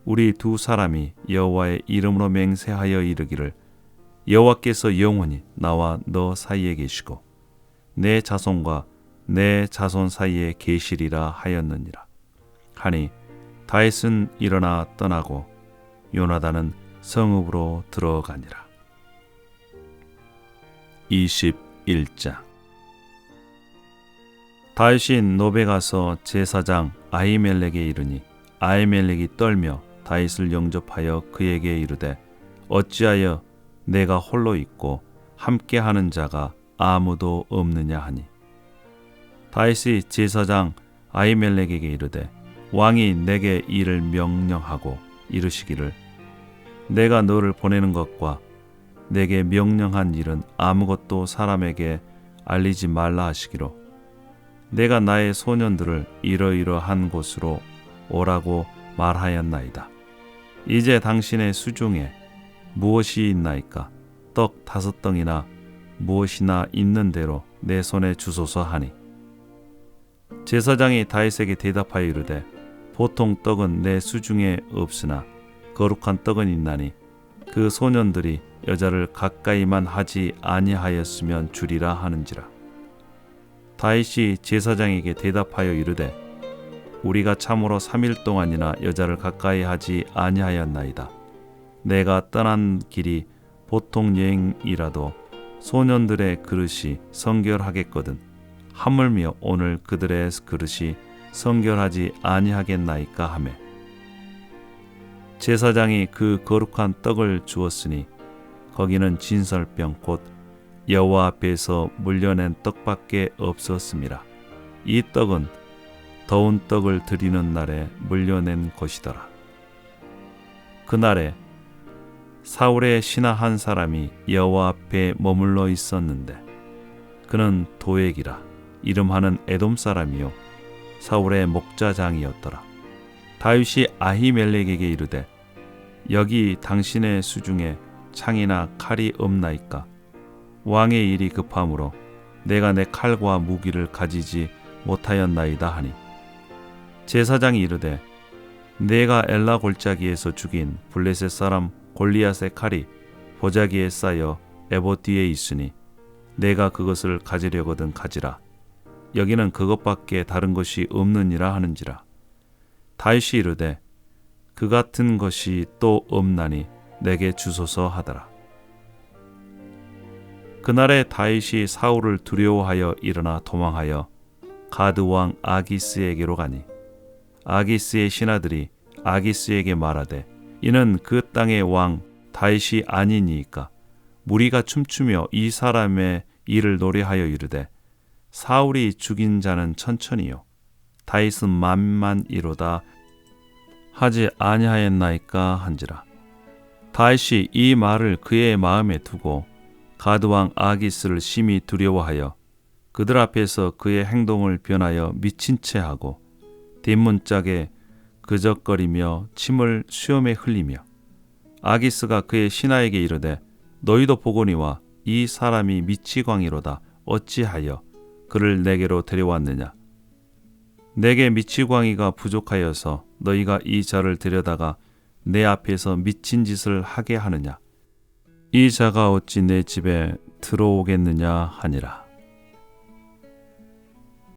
우리 두 사람이 여호와의 이름으로 맹세하여 이르기를 여호와께서 영원히 나와 너 사이에 계시고 내 자손과 내 자손 사이에 계시리라 하였느니라 하니 다윗은 일어나 떠나고 요나단은 성읍으로 들어가니라. 21장. 다윗이 노베 가서 제사장 아히멜렉에 이르니 아히멜렉이 떨며 다윗을 영접하여 그에게 이르되 어찌하여 내가 홀로 있고 함께하는 자가 아무도 없느냐 하니 다윗이 제사장 아히멜렉에게 이르되 왕이 내게 이를 명령하고 이르시기를 내가 너를 보내는 것과 내게 명령한 일은 아무것도 사람에게 알리지 말라 하시기로 내가 나의 소년들을 이러이러한 곳으로 오라고 말하였나이다. 이제 당신의 수중에 무엇이 있나이까? 떡 5덩이나 무엇이나 있는 대로 내 손에 주소서 하니 제사장이 다윗에게 대답하여 이르되 보통 떡은 내 수중에 없으나 거룩한 떡은 있나니 그 소년들이 여자를 가까이만 하지 아니하였으면 주리라 하는지라. 다윗이 제사장에게 대답하여 이르되 우리가 참으로 3일 동안이나 여자를 가까이 하지 아니하였나이다. 내가 떠난 길이 보통 여행이라도 소년들의 그릇이 성결하겠거든 하물며 오늘 그들의 그릇이 성결하지 아니하겠나이까 하매 제사장이 그 거룩한 떡을 주었으니 거기는 진설병 곧 여호와 앞에서 물려낸 떡밖에 없었습니다. 이 떡은 더운 떡을 드리는 날에 물려낸 것이더라. 그날에 사울의 신하 한 사람이 여호와 앞에 머물러 있었는데 그는 도액이라 이름하는 에돔 사람이요 사울의 목자장이었더라. 다윗이 아히멜렉에게 이르되 여기 당신의 수중에 창이나 칼이 없나이까? 왕의 일이 급함으로 내가 내 칼과 무기를 가지지 못하였나이다 하니 제사장이 이르되 내가 엘라 골짜기에서 죽인 블레셋 사람 골리앗의 칼이 보자기에 쌓여 에봇 뒤에 있으니 내가 그것을 가지려거든 가지라. 여기는 그것밖에 다른 것이 없느니라 하는지라. 다윗이 이르되 그 같은 것이 또 없나니 내게 주소서 하더라. 그날에 다윗이 사울을 두려워하여 일어나 도망하여 가드 왕 아기스에게로 가니 아기스의 신하들이 아기스에게 말하되 이는 그 땅의 왕 다윗이 아니니이까 무리가 춤추며 이 사람의 일을 노래하여 이르되 사울이 죽인 자는 천천히요 다윗은 만만이로다 하지 아니하였나이까 한지라. 다윗이 이 말을 그의 마음에 두고 가드왕 아기스를 심히 두려워하여 그들 앞에서 그의 행동을 변하여 미친 채 하고 뒷문짝에 그적거리며 침을 수염에 흘리며 아기스가 그의 신하에게 이르되 너희도 보거니와 이 사람이 미치광이로다 어찌하여 그를 내게로 데려왔느냐. 내게 미치광이가 부족하여서 너희가 이 자를 데려다가 내 앞에서 미친 짓을 하게 하느냐. 이 자가 어찌 내 집에 들어오겠느냐 하니라.